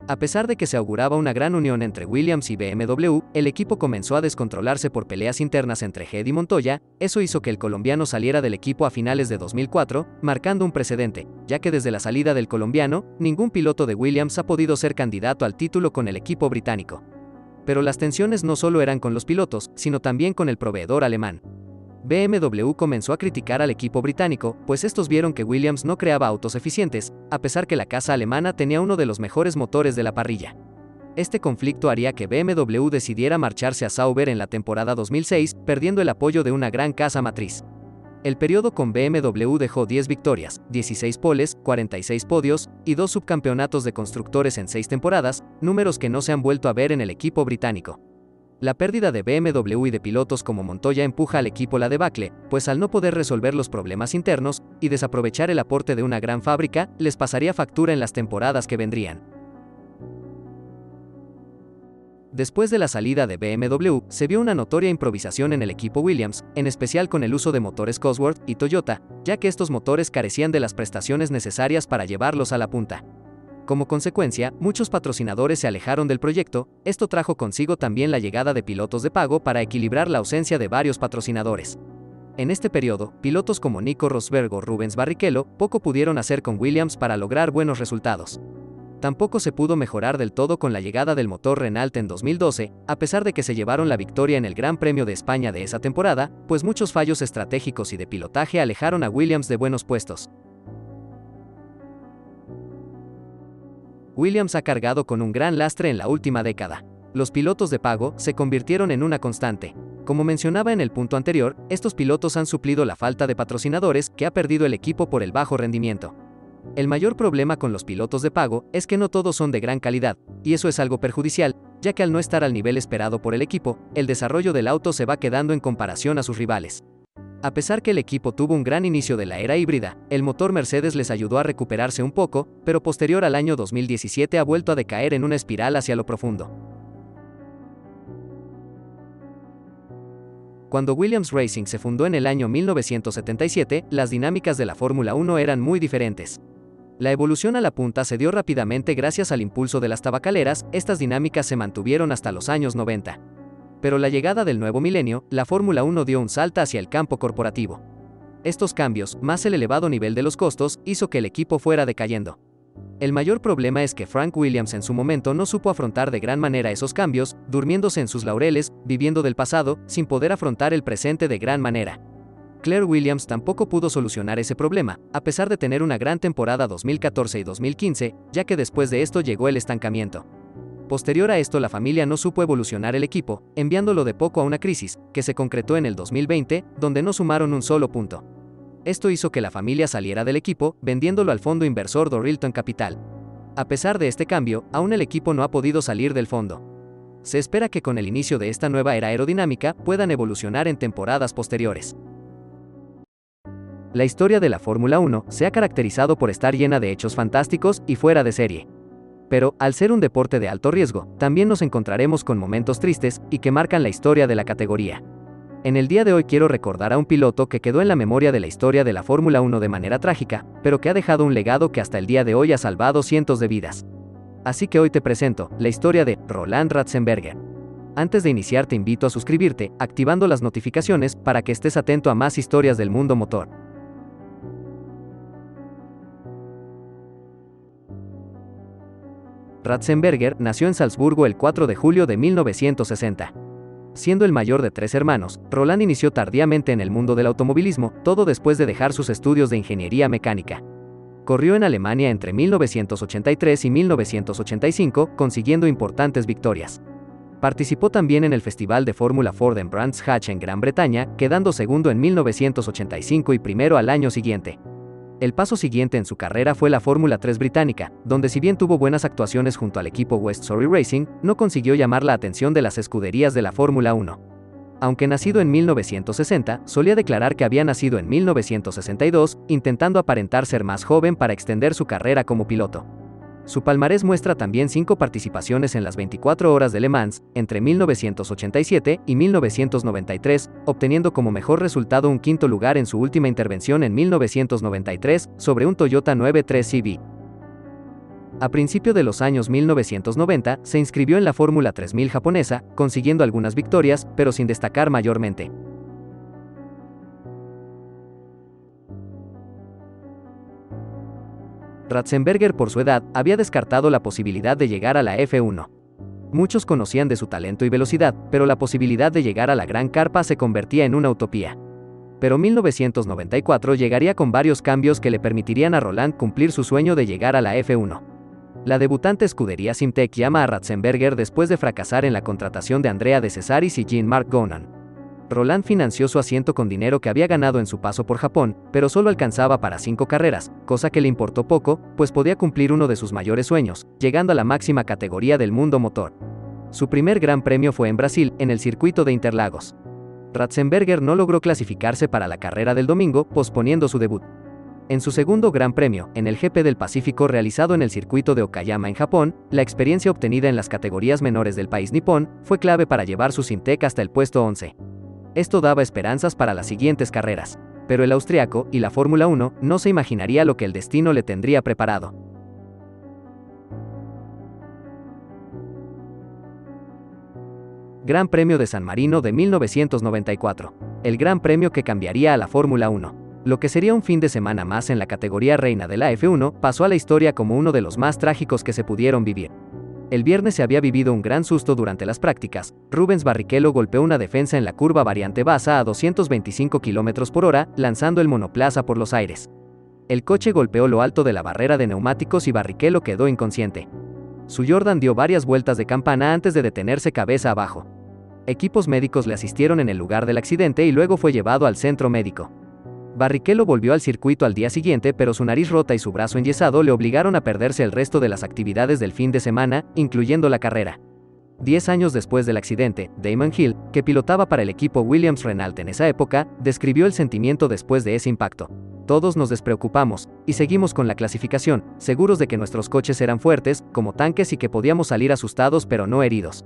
A pesar de que se auguraba una gran unión entre Williams y BMW, el equipo comenzó a descontrolarse por peleas internas entre Head y Montoya. Eso hizo que el colombiano saliera del equipo a finales de 2004, marcando un precedente, ya que desde la salida del colombiano, ningún piloto de Williams ha podido ser candidato al título con el equipo británico. Pero las tensiones no solo eran con los pilotos, sino también con el proveedor alemán. BMW comenzó a criticar al equipo británico, pues estos vieron que Williams no creaba autos eficientes, a pesar que la casa alemana tenía uno de los mejores motores de la parrilla. Este conflicto haría que BMW decidiera marcharse a Sauber en la temporada 2006, perdiendo el apoyo de una gran casa matriz. El periodo con BMW dejó 10 victorias, 16 poles, 46 podios, y 2 subcampeonatos de constructores en 6 temporadas, números que no se han vuelto a ver en el equipo británico. La pérdida de BMW y de pilotos como Montoya empuja al equipo la debacle, pues al no poder resolver los problemas internos y desaprovechar el aporte de una gran fábrica, les pasaría factura en las temporadas que vendrían. Después de la salida de BMW, se vio una notoria improvisación en el equipo Williams, en especial con el uso de motores Cosworth y Toyota, ya que estos motores carecían de las prestaciones necesarias para llevarlos a la punta. Como consecuencia, muchos patrocinadores se alejaron del proyecto. Esto trajo consigo también la llegada de pilotos de pago para equilibrar la ausencia de varios patrocinadores. En este periodo, pilotos como Nico Rosberg o Rubens Barrichello poco pudieron hacer con Williams para lograr buenos resultados. Tampoco se pudo mejorar del todo con la llegada del motor Renault en 2012, a pesar de que se llevaron la victoria en el Gran Premio de España de esa temporada, pues muchos fallos estratégicos y de pilotaje alejaron a Williams de buenos puestos. Williams ha cargado con un gran lastre en la última década. Los pilotos de pago se convirtieron en una constante. Como mencionaba en el punto anterior, estos pilotos han suplido la falta de patrocinadores que ha perdido el equipo por el bajo rendimiento. El mayor problema con los pilotos de pago es que no todos son de gran calidad, y eso es algo perjudicial, ya que al no estar al nivel esperado por el equipo, el desarrollo del auto se va quedando en comparación a sus rivales. A pesar que el equipo tuvo un gran inicio de la era híbrida, el motor Mercedes les ayudó a recuperarse un poco, pero posterior al año 2017 ha vuelto a decaer en una espiral hacia lo profundo. Cuando Williams Racing se fundó en el año 1977, las dinámicas de la Fórmula 1 eran muy diferentes. La evolución a la punta se dio rápidamente gracias al impulso de las tabacaleras. Estas dinámicas se mantuvieron hasta los años 90. Pero la llegada del nuevo milenio, la Fórmula 1 dio un salto hacia el campo corporativo. Estos cambios, más el elevado nivel de los costos, hizo que el equipo fuera decayendo. El mayor problema es que Frank Williams en su momento no supo afrontar de gran manera esos cambios, durmiéndose en sus laureles, viviendo del pasado, sin poder afrontar el presente de gran manera. Claire Williams tampoco pudo solucionar ese problema, a pesar de tener una gran temporada 2014 y 2015, ya que después de esto llegó el estancamiento. Posterior a esto, la familia no supo evolucionar el equipo, enviándolo de poco a una crisis, que se concretó en el 2020, donde no sumaron un solo punto. Esto hizo que la familia saliera del equipo, vendiéndolo al fondo inversor Dorilton Capital. A pesar de este cambio, aún el equipo no ha podido salir del fondo. Se espera que con el inicio de esta nueva era aerodinámica puedan evolucionar en temporadas posteriores. La historia de la Fórmula 1 se ha caracterizado por estar llena de hechos fantásticos y fuera de serie. Pero, al ser un deporte de alto riesgo, también nos encontraremos con momentos tristes y que marcan la historia de la categoría. En el día de hoy quiero recordar a un piloto que quedó en la memoria de la historia de la Fórmula 1 de manera trágica, pero que ha dejado un legado que hasta el día de hoy ha salvado cientos de vidas. Así que hoy te presento la historia de Roland Ratzenberger. Antes de iniciar te invito a suscribirte, activando las notificaciones para que estés atento a más historias del mundo motor. Ratzenberger nació en Salzburgo el 4 de julio de 1960. Siendo el mayor de 3 hermanos, Roland inició tardíamente en el mundo del automovilismo, todo después de dejar sus estudios de ingeniería mecánica. Corrió en Alemania entre 1983 y 1985, consiguiendo importantes victorias. Participó también en el Festival de Fórmula Ford en Brands Hatch en Gran Bretaña, quedando segundo en 1985 y primero al año siguiente. El paso siguiente en su carrera fue la Fórmula 3 británica, donde si bien tuvo buenas actuaciones junto al equipo West Surrey Racing, no consiguió llamar la atención de las escuderías de la Fórmula 1. Aunque nacido en 1960, solía declarar que había nacido en 1962, intentando aparentar ser más joven para extender su carrera como piloto. Su palmarés muestra también 5 participaciones en las 24 horas de Le Mans, entre 1987 y 1993, obteniendo como mejor resultado un quinto lugar en su última intervención en 1993, sobre un Toyota 93 CV. A principio de los años 1990, se inscribió en la Fórmula 3000 japonesa, consiguiendo algunas victorias, pero sin destacar mayormente. Ratzenberger, por su edad, había descartado la posibilidad de llegar a la F1. Muchos conocían de su talento y velocidad, pero la posibilidad de llegar a la Gran Carpa se convertía en una utopía. Pero 1994 llegaría con varios cambios que le permitirían a Roland cumplir su sueño de llegar a la F1. La debutante escudería Simtek llama a Ratzenberger después de fracasar en la contratación de Andrea De Cesaris y Jean-Marc Gounon. Roland financió su asiento con dinero que había ganado en su paso por Japón, pero solo alcanzaba para 5 carreras, cosa que le importó poco, pues podía cumplir uno de sus mayores sueños, llegando a la máxima categoría del mundo motor. Su primer gran premio fue en Brasil, en el circuito de Interlagos. Ratzenberger no logró clasificarse para la carrera del domingo, posponiendo su debut. En su segundo gran premio, en el GP del Pacífico realizado en el circuito de Okayama en Japón, la experiencia obtenida en las categorías menores del país nipón fue clave para llevar su Simtek hasta el puesto 11. Esto daba esperanzas para las siguientes carreras, pero el austriaco y la Fórmula 1 no se imaginaría lo que el destino le tendría preparado. Gran Premio de San Marino de 1994. El Gran Premio que cambiaría a la Fórmula 1. Lo que sería un fin de semana más en la categoría reina de la F1 pasó a la historia como uno de los más trágicos que se pudieron vivir. El viernes se había vivido un gran susto durante las prácticas. Rubens Barrichello golpeó una defensa en la curva variante Baza a 225 km por hora, lanzando el monoplaza por los aires. El coche golpeó lo alto de la barrera de neumáticos y Barrichello quedó inconsciente. Su Jordan dio varias vueltas de campana antes de detenerse cabeza abajo. Equipos médicos le asistieron en el lugar del accidente y luego fue llevado al centro médico. Barrichello volvió al circuito al día siguiente, pero su nariz rota y su brazo enyesado le obligaron a perderse el resto de las actividades del fin de semana, incluyendo la carrera. 10 años después del accidente, Damon Hill, que pilotaba para el equipo Williams Renault en esa época, describió el sentimiento después de ese impacto. Todos nos despreocupamos, y seguimos con la clasificación, seguros de que nuestros coches eran fuertes, como tanques y que podíamos salir asustados pero no heridos.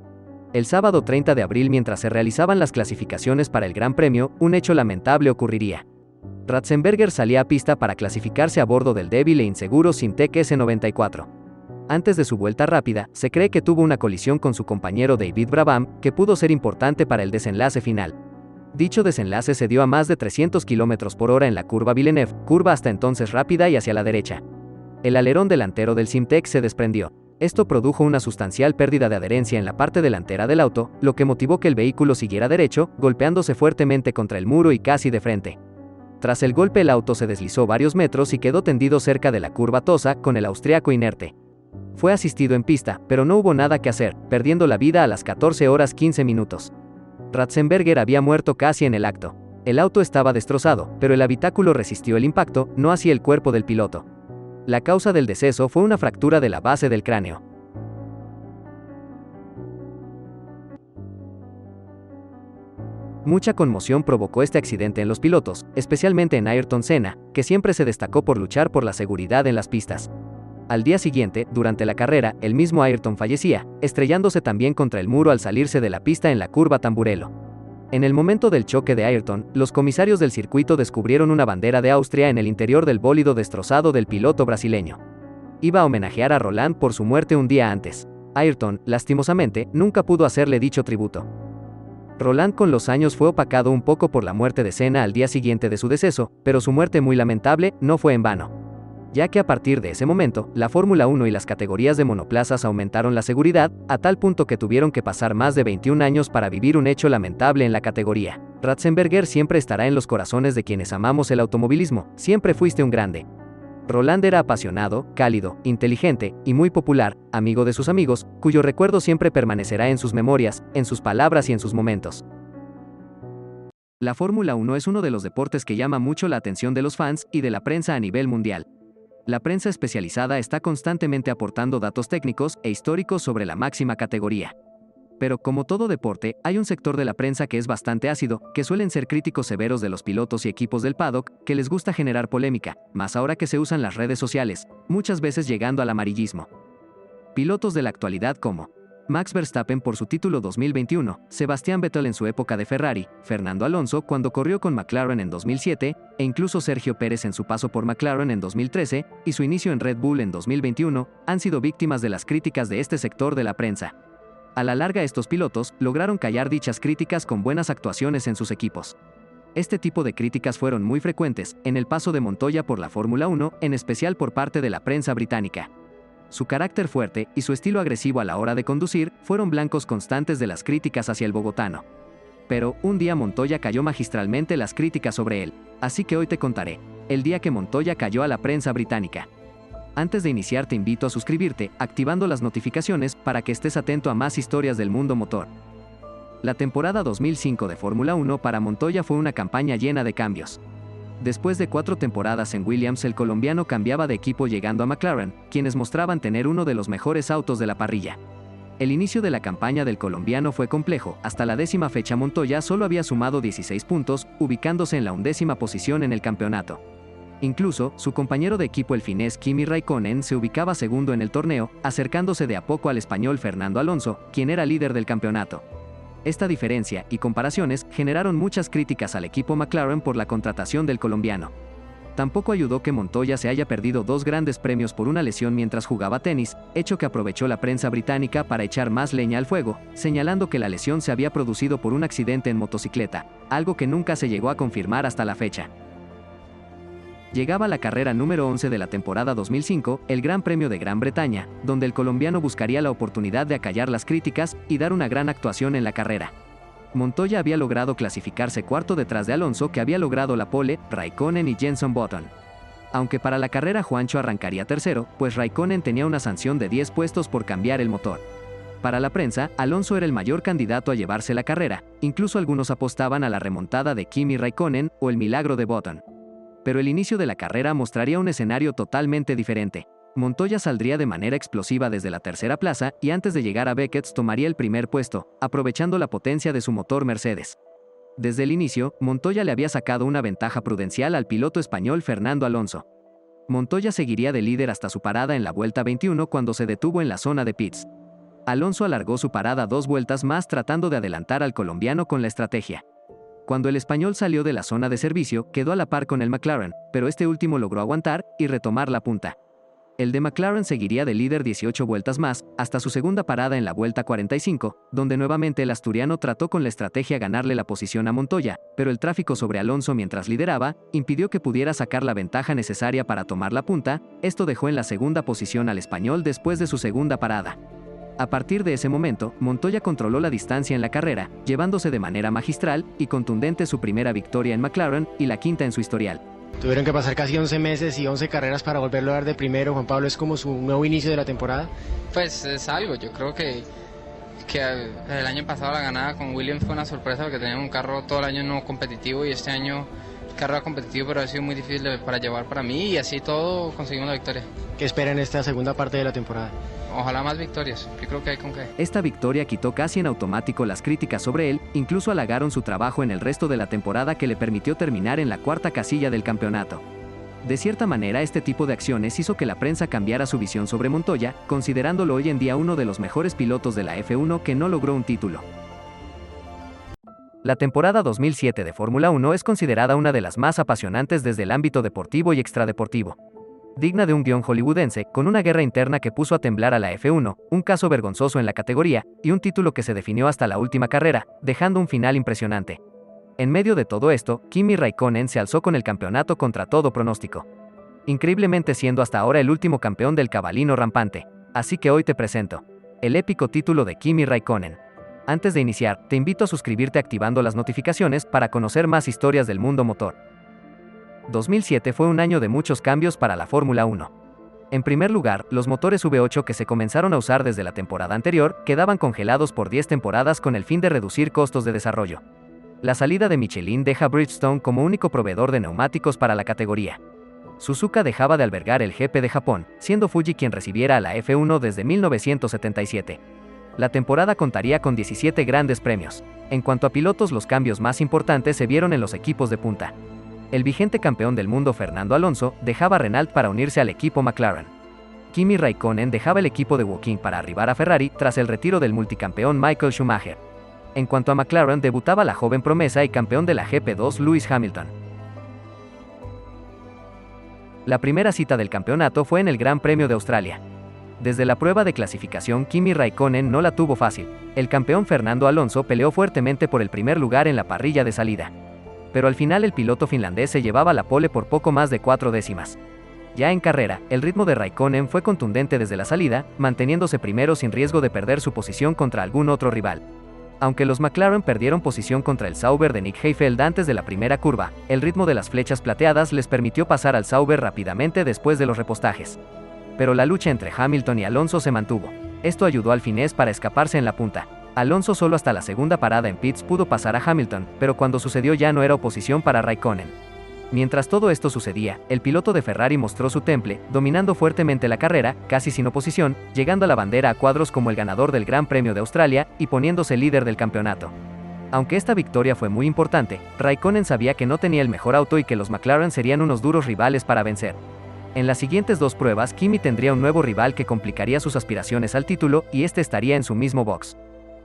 El sábado 30 de abril, mientras se realizaban las clasificaciones para el Gran Premio, un hecho lamentable ocurriría. Ratzenberger salía a pista para clasificarse a bordo del débil e inseguro Simtek S94. Antes de su vuelta rápida, se cree que tuvo una colisión con su compañero David Brabham, que pudo ser importante para el desenlace final. Dicho desenlace se dio a más de 300 km por hora en la curva Villeneuve, curva hasta entonces rápida y hacia la derecha. El alerón delantero del Simtek se desprendió. Esto produjo una sustancial pérdida de adherencia en la parte delantera del auto, lo que motivó que el vehículo siguiera derecho, golpeándose fuertemente contra el muro y casi de frente. Tras el golpe el auto se deslizó varios metros y quedó tendido cerca de la curva Tosa, con el austriaco inerte. Fue asistido en pista, pero no hubo nada que hacer, perdiendo la vida a las 14 horas 15 minutos. Ratzenberger había muerto casi en el acto. El auto estaba destrozado, pero el habitáculo resistió el impacto, no así el cuerpo del piloto. La causa del deceso fue una fractura de la base del cráneo. Mucha conmoción provocó este accidente en los pilotos, especialmente en Ayrton Senna, que siempre se destacó por luchar por la seguridad en las pistas. Al día siguiente, durante la carrera, el mismo Ayrton fallecía, estrellándose también contra el muro al salirse de la pista en la curva Tamburello. En el momento del choque de Ayrton, los comisarios del circuito descubrieron una bandera de Austria en el interior del bólido destrozado del piloto brasileño. Iba a homenajear a Roland por su muerte un día antes. Ayrton, lastimosamente, nunca pudo hacerle dicho tributo. Roland con los años fue opacado un poco por la muerte de Senna al día siguiente de su deceso, pero su muerte muy lamentable no fue en vano, ya que a partir de ese momento, la Fórmula 1 y las categorías de monoplazas aumentaron la seguridad, a tal punto que tuvieron que pasar más de 21 años para vivir un hecho lamentable en la categoría. Ratzenberger siempre estará en los corazones de quienes amamos el automovilismo, siempre fuiste un grande. Roland era apasionado, cálido, inteligente y muy popular, amigo de sus amigos, cuyo recuerdo siempre permanecerá en sus memorias, en sus palabras y en sus momentos. La Fórmula 1 es uno de los deportes que llama mucho la atención de los fans y de la prensa a nivel mundial. La prensa especializada está constantemente aportando datos técnicos e históricos sobre la máxima categoría. Pero como todo deporte, hay un sector de la prensa que es bastante ácido, que suelen ser críticos severos de los pilotos y equipos del paddock, que les gusta generar polémica, más ahora que se usan las redes sociales, muchas veces llegando al amarillismo. Pilotos de la actualidad como Max Verstappen por su título 2021, Sebastian Vettel en su época de Ferrari, Fernando Alonso cuando corrió con McLaren en 2007, e incluso Sergio Pérez en su paso por McLaren en 2013, y su inicio en Red Bull en 2021, han sido víctimas de las críticas de este sector de la prensa. A la larga estos pilotos lograron callar dichas críticas con buenas actuaciones en sus equipos. Este tipo de críticas fueron muy frecuentes en el paso de Montoya por la Fórmula 1, en especial por parte de la prensa británica. Su carácter fuerte y su estilo agresivo a la hora de conducir fueron blancos constantes de las críticas hacia el bogotano. Pero, un día Montoya cayó magistralmente las críticas sobre él, así que hoy te contaré el día que Montoya cayó a la prensa británica. Antes de iniciar te invito a suscribirte, activando las notificaciones para que estés atento a más historias del mundo motor. La temporada 2005 de Fórmula 1 para Montoya fue una campaña llena de cambios. Después de 4 temporadas en Williams, el colombiano cambiaba de equipo llegando a McLaren, quienes mostraban tener uno de los mejores autos de la parrilla. El inicio de la campaña del colombiano fue complejo, hasta la 10ª fecha Montoya solo había sumado 16 puntos, ubicándose en la 11ª posición en el campeonato. Incluso, su compañero de equipo el finés Kimi Raikkonen se ubicaba segundo en el torneo, acercándose de a poco al español Fernando Alonso, quien era líder del campeonato. Esta diferencia y comparaciones generaron muchas críticas al equipo McLaren por la contratación del colombiano. Tampoco ayudó que Montoya se haya perdido 2 grandes premios por una lesión mientras jugaba tenis, hecho que aprovechó la prensa británica para echar más leña al fuego, señalando que la lesión se había producido por un accidente en motocicleta, algo que nunca se llegó a confirmar hasta la fecha. Llegaba la carrera número 11 de la temporada 2005, el Gran Premio de Gran Bretaña, donde el colombiano buscaría la oportunidad de acallar las críticas y dar una gran actuación en la carrera. Montoya había logrado clasificarse cuarto detrás de Alonso, que había logrado la pole, Raikkonen y Jenson Button. Aunque para la carrera Juancho arrancaría tercero, pues Raikkonen tenía una sanción de 10 puestos por cambiar el motor. Para la prensa, Alonso era el mayor candidato a llevarse la carrera, incluso algunos apostaban a la remontada de Kimi Raikkonen o el milagro de Button. Pero el inicio de la carrera mostraría un escenario totalmente diferente. Montoya saldría de manera explosiva desde la tercera plaza y antes de llegar a Beckett tomaría el primer puesto, aprovechando la potencia de su motor Mercedes. Desde el inicio, Montoya le había sacado una ventaja prudencial al piloto español Fernando Alonso. Montoya seguiría de líder hasta su parada en la vuelta 21 cuando se detuvo en la zona de pits. Alonso alargó su parada 2 vueltas más tratando de adelantar al colombiano con la estrategia. Cuando el español salió de la zona de servicio, quedó a la par con el McLaren, pero este último logró aguantar y retomar la punta. El de McLaren seguiría de líder 18 vueltas más, hasta su segunda parada en la vuelta 45, donde nuevamente el asturiano trató con la estrategia ganarle la posición a Montoya, pero el tráfico sobre Alonso mientras lideraba, impidió que pudiera sacar la ventaja necesaria para tomar la punta. Esto dejó en la segunda posición al español después de su segunda parada. A partir de ese momento, Montoya controló la distancia en la carrera, llevándose de manera magistral y contundente su primera victoria en McLaren y la quinta en su historial. Tuvieron que pasar casi 11 meses y 11 carreras para volverlo a dar de primero. Juan Pablo, ¿es como su nuevo inicio de la temporada? Pues es algo, yo creo que el año pasado la ganada con Williams fue una sorpresa porque teníamos un carro todo el año no competitivo y este año el carro era competitivo, pero ha sido muy difícil para llevar para mí y así todo conseguimos la victoria. ¿Qué espera en esta segunda parte de la temporada? Ojalá más victorias, yo creo que hay con qué. Esta victoria quitó casi en automático las críticas sobre él, incluso halagaron su trabajo en el resto de la temporada que le permitió terminar en la cuarta casilla del campeonato. De cierta manera, este tipo de acciones hizo que la prensa cambiara su visión sobre Montoya, considerándolo hoy en día uno de los mejores pilotos de la F1 que no logró un título. La temporada 2007 de Fórmula 1 es considerada una de las más apasionantes desde el ámbito deportivo y extradeportivo. Digna de un guión hollywoodense, con una guerra interna que puso a temblar a la F1, un caso vergonzoso en la categoría, y un título que se definió hasta la última carrera, dejando un final impresionante. En medio de todo esto, Kimi Raikkonen se alzó con el campeonato contra todo pronóstico. Increíblemente siendo hasta ahora el último campeón del cabalino rampante. Así que hoy te presento el épico título de Kimi Raikkonen. Antes de iniciar, te invito a suscribirte activando las notificaciones para conocer más historias del mundo motor. 2007 fue un año de muchos cambios para la Fórmula 1. En primer lugar, los motores V8 que se comenzaron a usar desde la temporada anterior quedaban congelados por 10 temporadas con el fin de reducir costos de desarrollo. La salida de Michelin deja Bridgestone como único proveedor de neumáticos para la categoría. Suzuka dejaba de albergar el GP de Japón, siendo Fuji quien recibiera a la F1 desde 1977. La temporada contaría con 17 grandes premios. En cuanto a pilotos, los cambios más importantes se vieron en los equipos de punta. El vigente campeón del mundo Fernando Alonso dejaba Renault para unirse al equipo McLaren. Kimi Raikkonen dejaba el equipo de Woking para arribar a Ferrari tras el retiro del multicampeón Michael Schumacher. En cuanto a McLaren, debutaba la joven promesa y campeón de la GP2 Lewis Hamilton. La primera cita del campeonato fue en el Gran Premio de Australia. Desde la prueba de clasificación, Kimi Raikkonen no la tuvo fácil. El campeón Fernando Alonso peleó fuertemente por el primer lugar en la parrilla de salida. Pero al final el piloto finlandés se llevaba la pole por poco más de 4 décimas. Ya en carrera, el ritmo de Raikkonen fue contundente desde la salida, manteniéndose primero sin riesgo de perder su posición contra algún otro rival. Aunque los McLaren perdieron posición contra el Sauber de Nick Heidfeld antes de la primera curva, el ritmo de las flechas plateadas les permitió pasar al Sauber rápidamente después de los repostajes. Pero la lucha entre Hamilton y Alonso se mantuvo. Esto ayudó al finés para escaparse en la punta. Alonso solo hasta la segunda parada en pits pudo pasar a Hamilton, pero cuando sucedió ya no era oposición para Raikkonen. Mientras todo esto sucedía, el piloto de Ferrari mostró su temple, dominando fuertemente la carrera, casi sin oposición, llegando a la bandera a cuadros como el ganador del Gran Premio de Australia y poniéndose líder del campeonato. Aunque esta victoria fue muy importante, Raikkonen sabía que no tenía el mejor auto y que los McLaren serían unos duros rivales para vencer. En las siguientes dos pruebas, Kimi tendría un nuevo rival que complicaría sus aspiraciones al título y este estaría en su mismo box.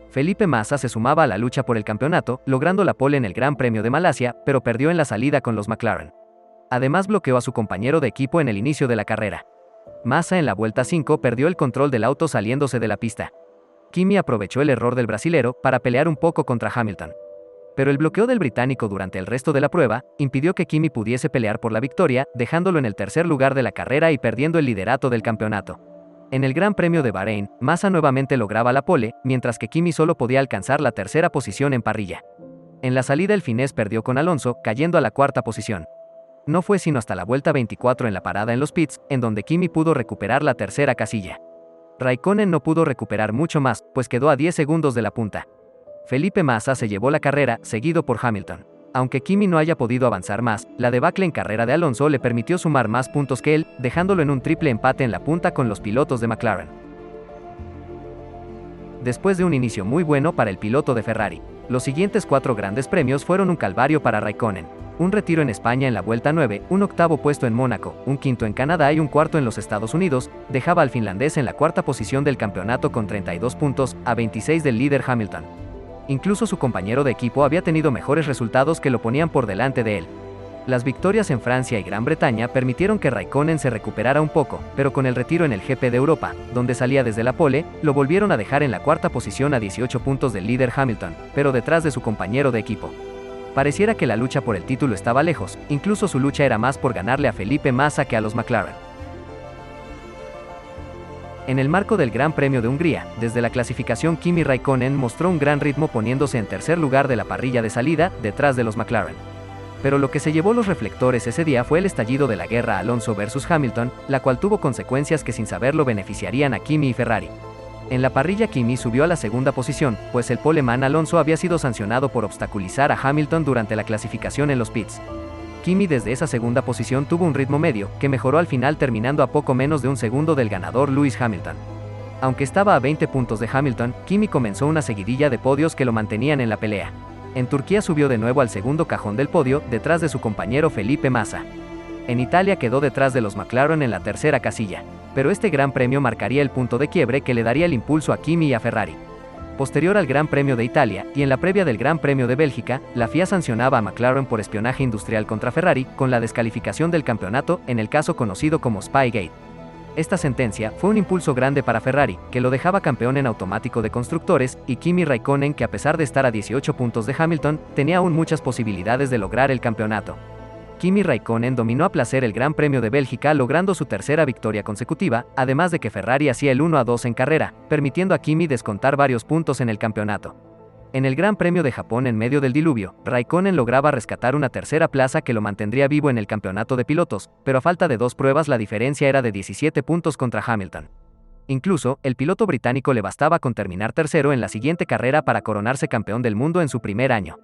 Felipe Massa se sumaba a la lucha por el campeonato, logrando la pole en el Gran Premio de Malasia, pero perdió en la salida con los McLaren. Además bloqueó a su compañero de equipo en el inicio de la carrera. Massa en la vuelta 5 perdió el control del auto saliéndose de la pista. Kimi aprovechó el error del brasilero para pelear un poco contra Hamilton. Pero el bloqueo del británico durante el resto de la prueba impidió que Kimi pudiese pelear por la victoria, dejándolo en el tercer lugar de la carrera y perdiendo el liderato del campeonato. En el Gran Premio de Bahrein, Massa nuevamente lograba la pole, mientras que Kimi solo podía alcanzar la tercera posición en parrilla. En la salida el finés perdió con Alonso, cayendo a la cuarta posición. No fue sino hasta la vuelta 24 en la parada en los pits, en donde Kimi pudo recuperar la tercera casilla. Raikkonen no pudo recuperar mucho más, pues quedó a 10 segundos de la punta. Felipe Massa se llevó la carrera, seguido por Hamilton. Aunque Kimi no haya podido avanzar más, la debacle en carrera de Alonso le permitió sumar más puntos que él, dejándolo en un triple empate en la punta con los pilotos de McLaren. Después de un inicio muy bueno para el piloto de Ferrari, los siguientes 4 grandes premios fueron un calvario para Raikkonen. Un retiro en España en la vuelta 9, un octavo puesto en Mónaco, un quinto en Canadá y un cuarto en los Estados Unidos, dejaba al finlandés en la cuarta posición del campeonato con 32 puntos, a 26 del líder Hamilton. Incluso su compañero de equipo había tenido mejores resultados que lo ponían por delante de él. Las victorias en Francia y Gran Bretaña permitieron que Raikkonen se recuperara un poco, pero con el retiro en el GP de Europa, donde salía desde la pole, lo volvieron a dejar en la cuarta posición a 18 puntos del líder Hamilton, pero detrás de su compañero de equipo. Pareciera que la lucha por el título estaba lejos, incluso su lucha era más por ganarle a Felipe Massa que a los McLaren. En el marco del Gran Premio de Hungría, desde la clasificación Kimi Raikkonen mostró un gran ritmo poniéndose en tercer lugar de la parrilla de salida, detrás de los McLaren. Pero lo que se llevó los reflectores ese día fue el estallido de la guerra Alonso versus Hamilton, la cual tuvo consecuencias que sin saberlo beneficiarían a Kimi y Ferrari. En la parrilla Kimi subió a la segunda posición, pues el poleman Alonso había sido sancionado por obstaculizar a Hamilton durante la clasificación en los pits. Kimi desde esa segunda posición tuvo un ritmo medio, que mejoró al final terminando a poco menos de un segundo del ganador Lewis Hamilton. Aunque estaba a 20 puntos de Hamilton, Kimi comenzó una seguidilla de podios que lo mantenían en la pelea. En Turquía subió de nuevo al segundo cajón del podio, detrás de su compañero Felipe Massa. En Italia quedó detrás de los McLaren en la tercera casilla, pero este gran premio marcaría el punto de quiebre que le daría el impulso a Kimi y a Ferrari. Posterior al Gran Premio de Italia, y en la previa del Gran Premio de Bélgica, la FIA sancionaba a McLaren por espionaje industrial contra Ferrari, con la descalificación del campeonato, en el caso conocido como Spygate. Esta sentencia fue un impulso grande para Ferrari, que lo dejaba campeón en automático de constructores, y Kimi Raikkonen, que a pesar de estar a 18 puntos de Hamilton, tenía aún muchas posibilidades de lograr el campeonato. Kimi Raikkonen dominó a placer el Gran Premio de Bélgica logrando su tercera victoria consecutiva, además de que Ferrari hacía el 1-2 en carrera, permitiendo a Kimi descontar varios puntos en el campeonato. En el Gran Premio de Japón en medio del diluvio, Raikkonen lograba rescatar una tercera plaza que lo mantendría vivo en el campeonato de pilotos, pero a falta de 2 pruebas la diferencia era de 17 puntos contra Hamilton. Incluso, el piloto británico le bastaba con terminar tercero en la siguiente carrera para coronarse campeón del mundo en su primer año.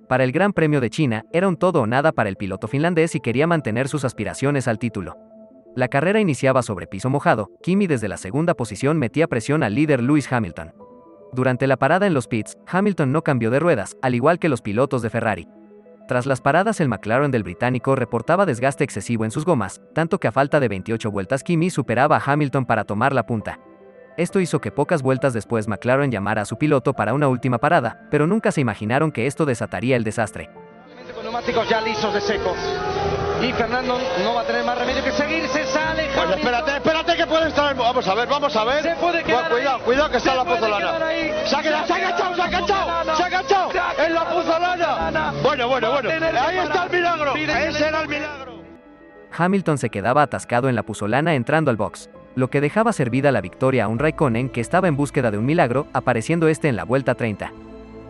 Para el Gran Premio de China, era un todo o nada para el piloto finlandés y quería mantener sus aspiraciones al título. La carrera iniciaba sobre piso mojado, Kimi desde la segunda posición metía presión al líder Lewis Hamilton. Durante la parada en los pits, Hamilton no cambió de ruedas, al igual que los pilotos de Ferrari. Tras las paradas el McLaren del británico reportaba desgaste excesivo en sus gomas, tanto que a falta de 28 vueltas Kimi superaba a Hamilton para tomar la punta. Esto hizo que pocas vueltas después McLaren llamara a su piloto para una última parada, pero nunca se imaginaron que esto desataría el desastre. Con neumáticos ya lisos de seco. Y Fernando no va a tener más remedio que seguir, se sale. Pues espérate que puede estar. Vamos a ver. Se puede quedar cuidado que está en la puzolana. Se ha enganchado. En la puzolana. Bueno. Ahí está el milagro. Ese era el milagro. Hamilton se quedaba atascado en la puzolana entrando al box, lo que dejaba servida la victoria a un Raikkonen que estaba en búsqueda de un milagro, apareciendo este en la vuelta 30.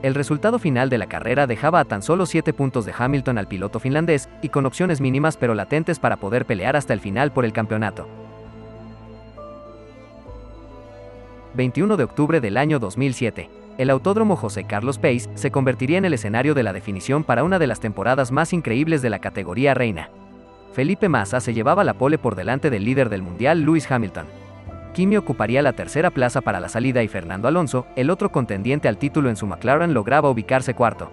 El resultado final de la carrera dejaba a tan solo 7 puntos de Hamilton al piloto finlandés, y con opciones mínimas pero latentes para poder pelear hasta el final por el campeonato. 21 de octubre del año 2007. El Autódromo José Carlos Pace se convertiría en el escenario de la definición para una de las temporadas más increíbles de la categoría reina. Felipe Massa se llevaba la pole por delante del líder del mundial Lewis Hamilton. Kimi ocuparía la tercera plaza para la salida y Fernando Alonso, el otro contendiente al título en su McLaren, lograba ubicarse cuarto.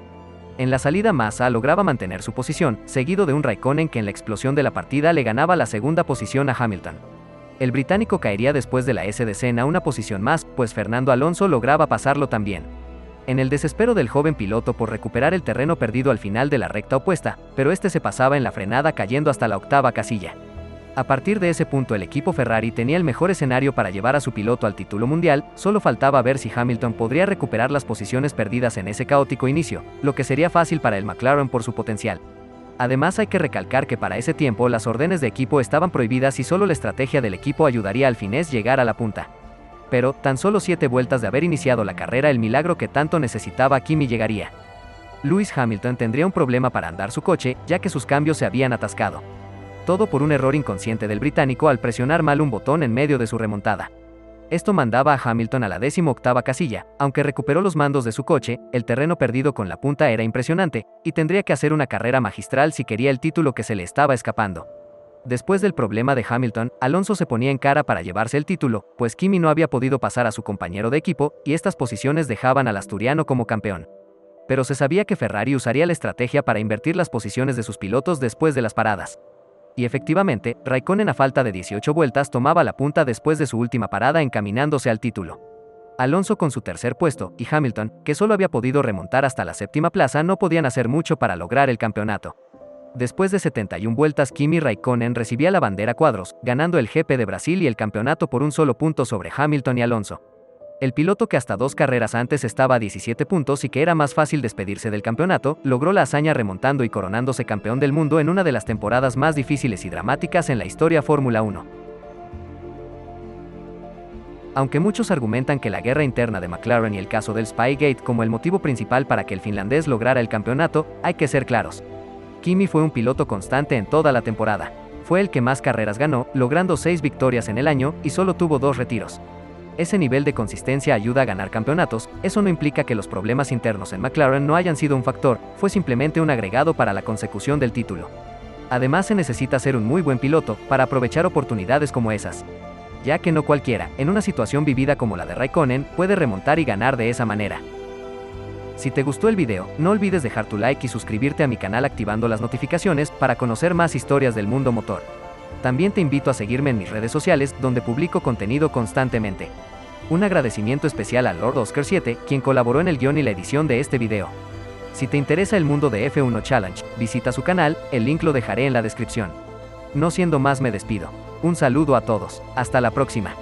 En la salida Massa lograba mantener su posición, seguido de un Raikkonen que en la explosión de la partida le ganaba la segunda posición a Hamilton. El británico caería después de la S de Senna una posición más, pues Fernando Alonso lograba pasarlo también. En el desespero del joven piloto por recuperar el terreno perdido al final de la recta opuesta, pero este se pasaba en la frenada cayendo hasta la octava casilla. A partir de ese punto el equipo Ferrari tenía el mejor escenario para llevar a su piloto al título mundial, solo faltaba ver si Hamilton podría recuperar las posiciones perdidas en ese caótico inicio, lo que sería fácil para el McLaren por su potencial. Además hay que recalcar que para ese tiempo las órdenes de equipo estaban prohibidas y solo la estrategia del equipo ayudaría al finés llegar a la punta. Pero, tan solo 7 vueltas de haber iniciado la carrera el milagro que tanto necesitaba Kimi llegaría. Lewis Hamilton tendría un problema para andar su coche, ya que sus cambios se habían atascado. Todo por un error inconsciente del británico al presionar mal un botón en medio de su remontada. Esto mandaba a Hamilton a la 18ª casilla, aunque recuperó los mandos de su coche, el terreno perdido con la punta era impresionante, y tendría que hacer una carrera magistral si quería el título que se le estaba escapando. Después del problema de Hamilton, Alonso se ponía en cara para llevarse el título, pues Kimi no había podido pasar a su compañero de equipo, y estas posiciones dejaban al asturiano como campeón. Pero se sabía que Ferrari usaría la estrategia para invertir las posiciones de sus pilotos después de las paradas. Y efectivamente, Raikkonen a falta de 18 vueltas tomaba la punta después de su última parada encaminándose al título. Alonso con su tercer puesto, y Hamilton, que solo había podido remontar hasta la 7ª plaza, no podían hacer mucho para lograr el campeonato. Después de 71 vueltas Kimi Raikkonen recibía la bandera cuadros, ganando el GP de Brasil y el campeonato por un solo punto sobre Hamilton y Alonso. El piloto que hasta 2 carreras antes estaba a 17 puntos y que era más fácil despedirse del campeonato, logró la hazaña remontando y coronándose campeón del mundo en una de las temporadas más difíciles y dramáticas en la historia Fórmula 1. Aunque muchos argumentan que la guerra interna de McLaren y el caso del Spygate como el motivo principal para que el finlandés lograra el campeonato, hay que ser claros. Kimi fue un piloto constante en toda la temporada. Fue el que más carreras ganó, logrando 6 victorias en el año, y solo tuvo 2 retiros. Ese nivel de consistencia ayuda a ganar campeonatos. Eso no implica que los problemas internos en McLaren no hayan sido un factor, fue simplemente un agregado para la consecución del título. Además, se necesita ser un muy buen piloto para aprovechar oportunidades como esas, ya que no cualquiera, en una situación vivida como la de Raikkonen, puede remontar y ganar de esa manera. Si te gustó el video, no olvides dejar tu like y suscribirte a mi canal activando las notificaciones para conocer más historias del mundo motor. También te invito a seguirme en mis redes sociales, donde publico contenido constantemente. Un agradecimiento especial a Lord Oscar 7, quien colaboró en el guión y la edición de este video. Si te interesa el mundo de F1 Challenge, visita su canal, el link lo dejaré en la descripción. No siendo más, me despido. Un saludo a todos, hasta la próxima.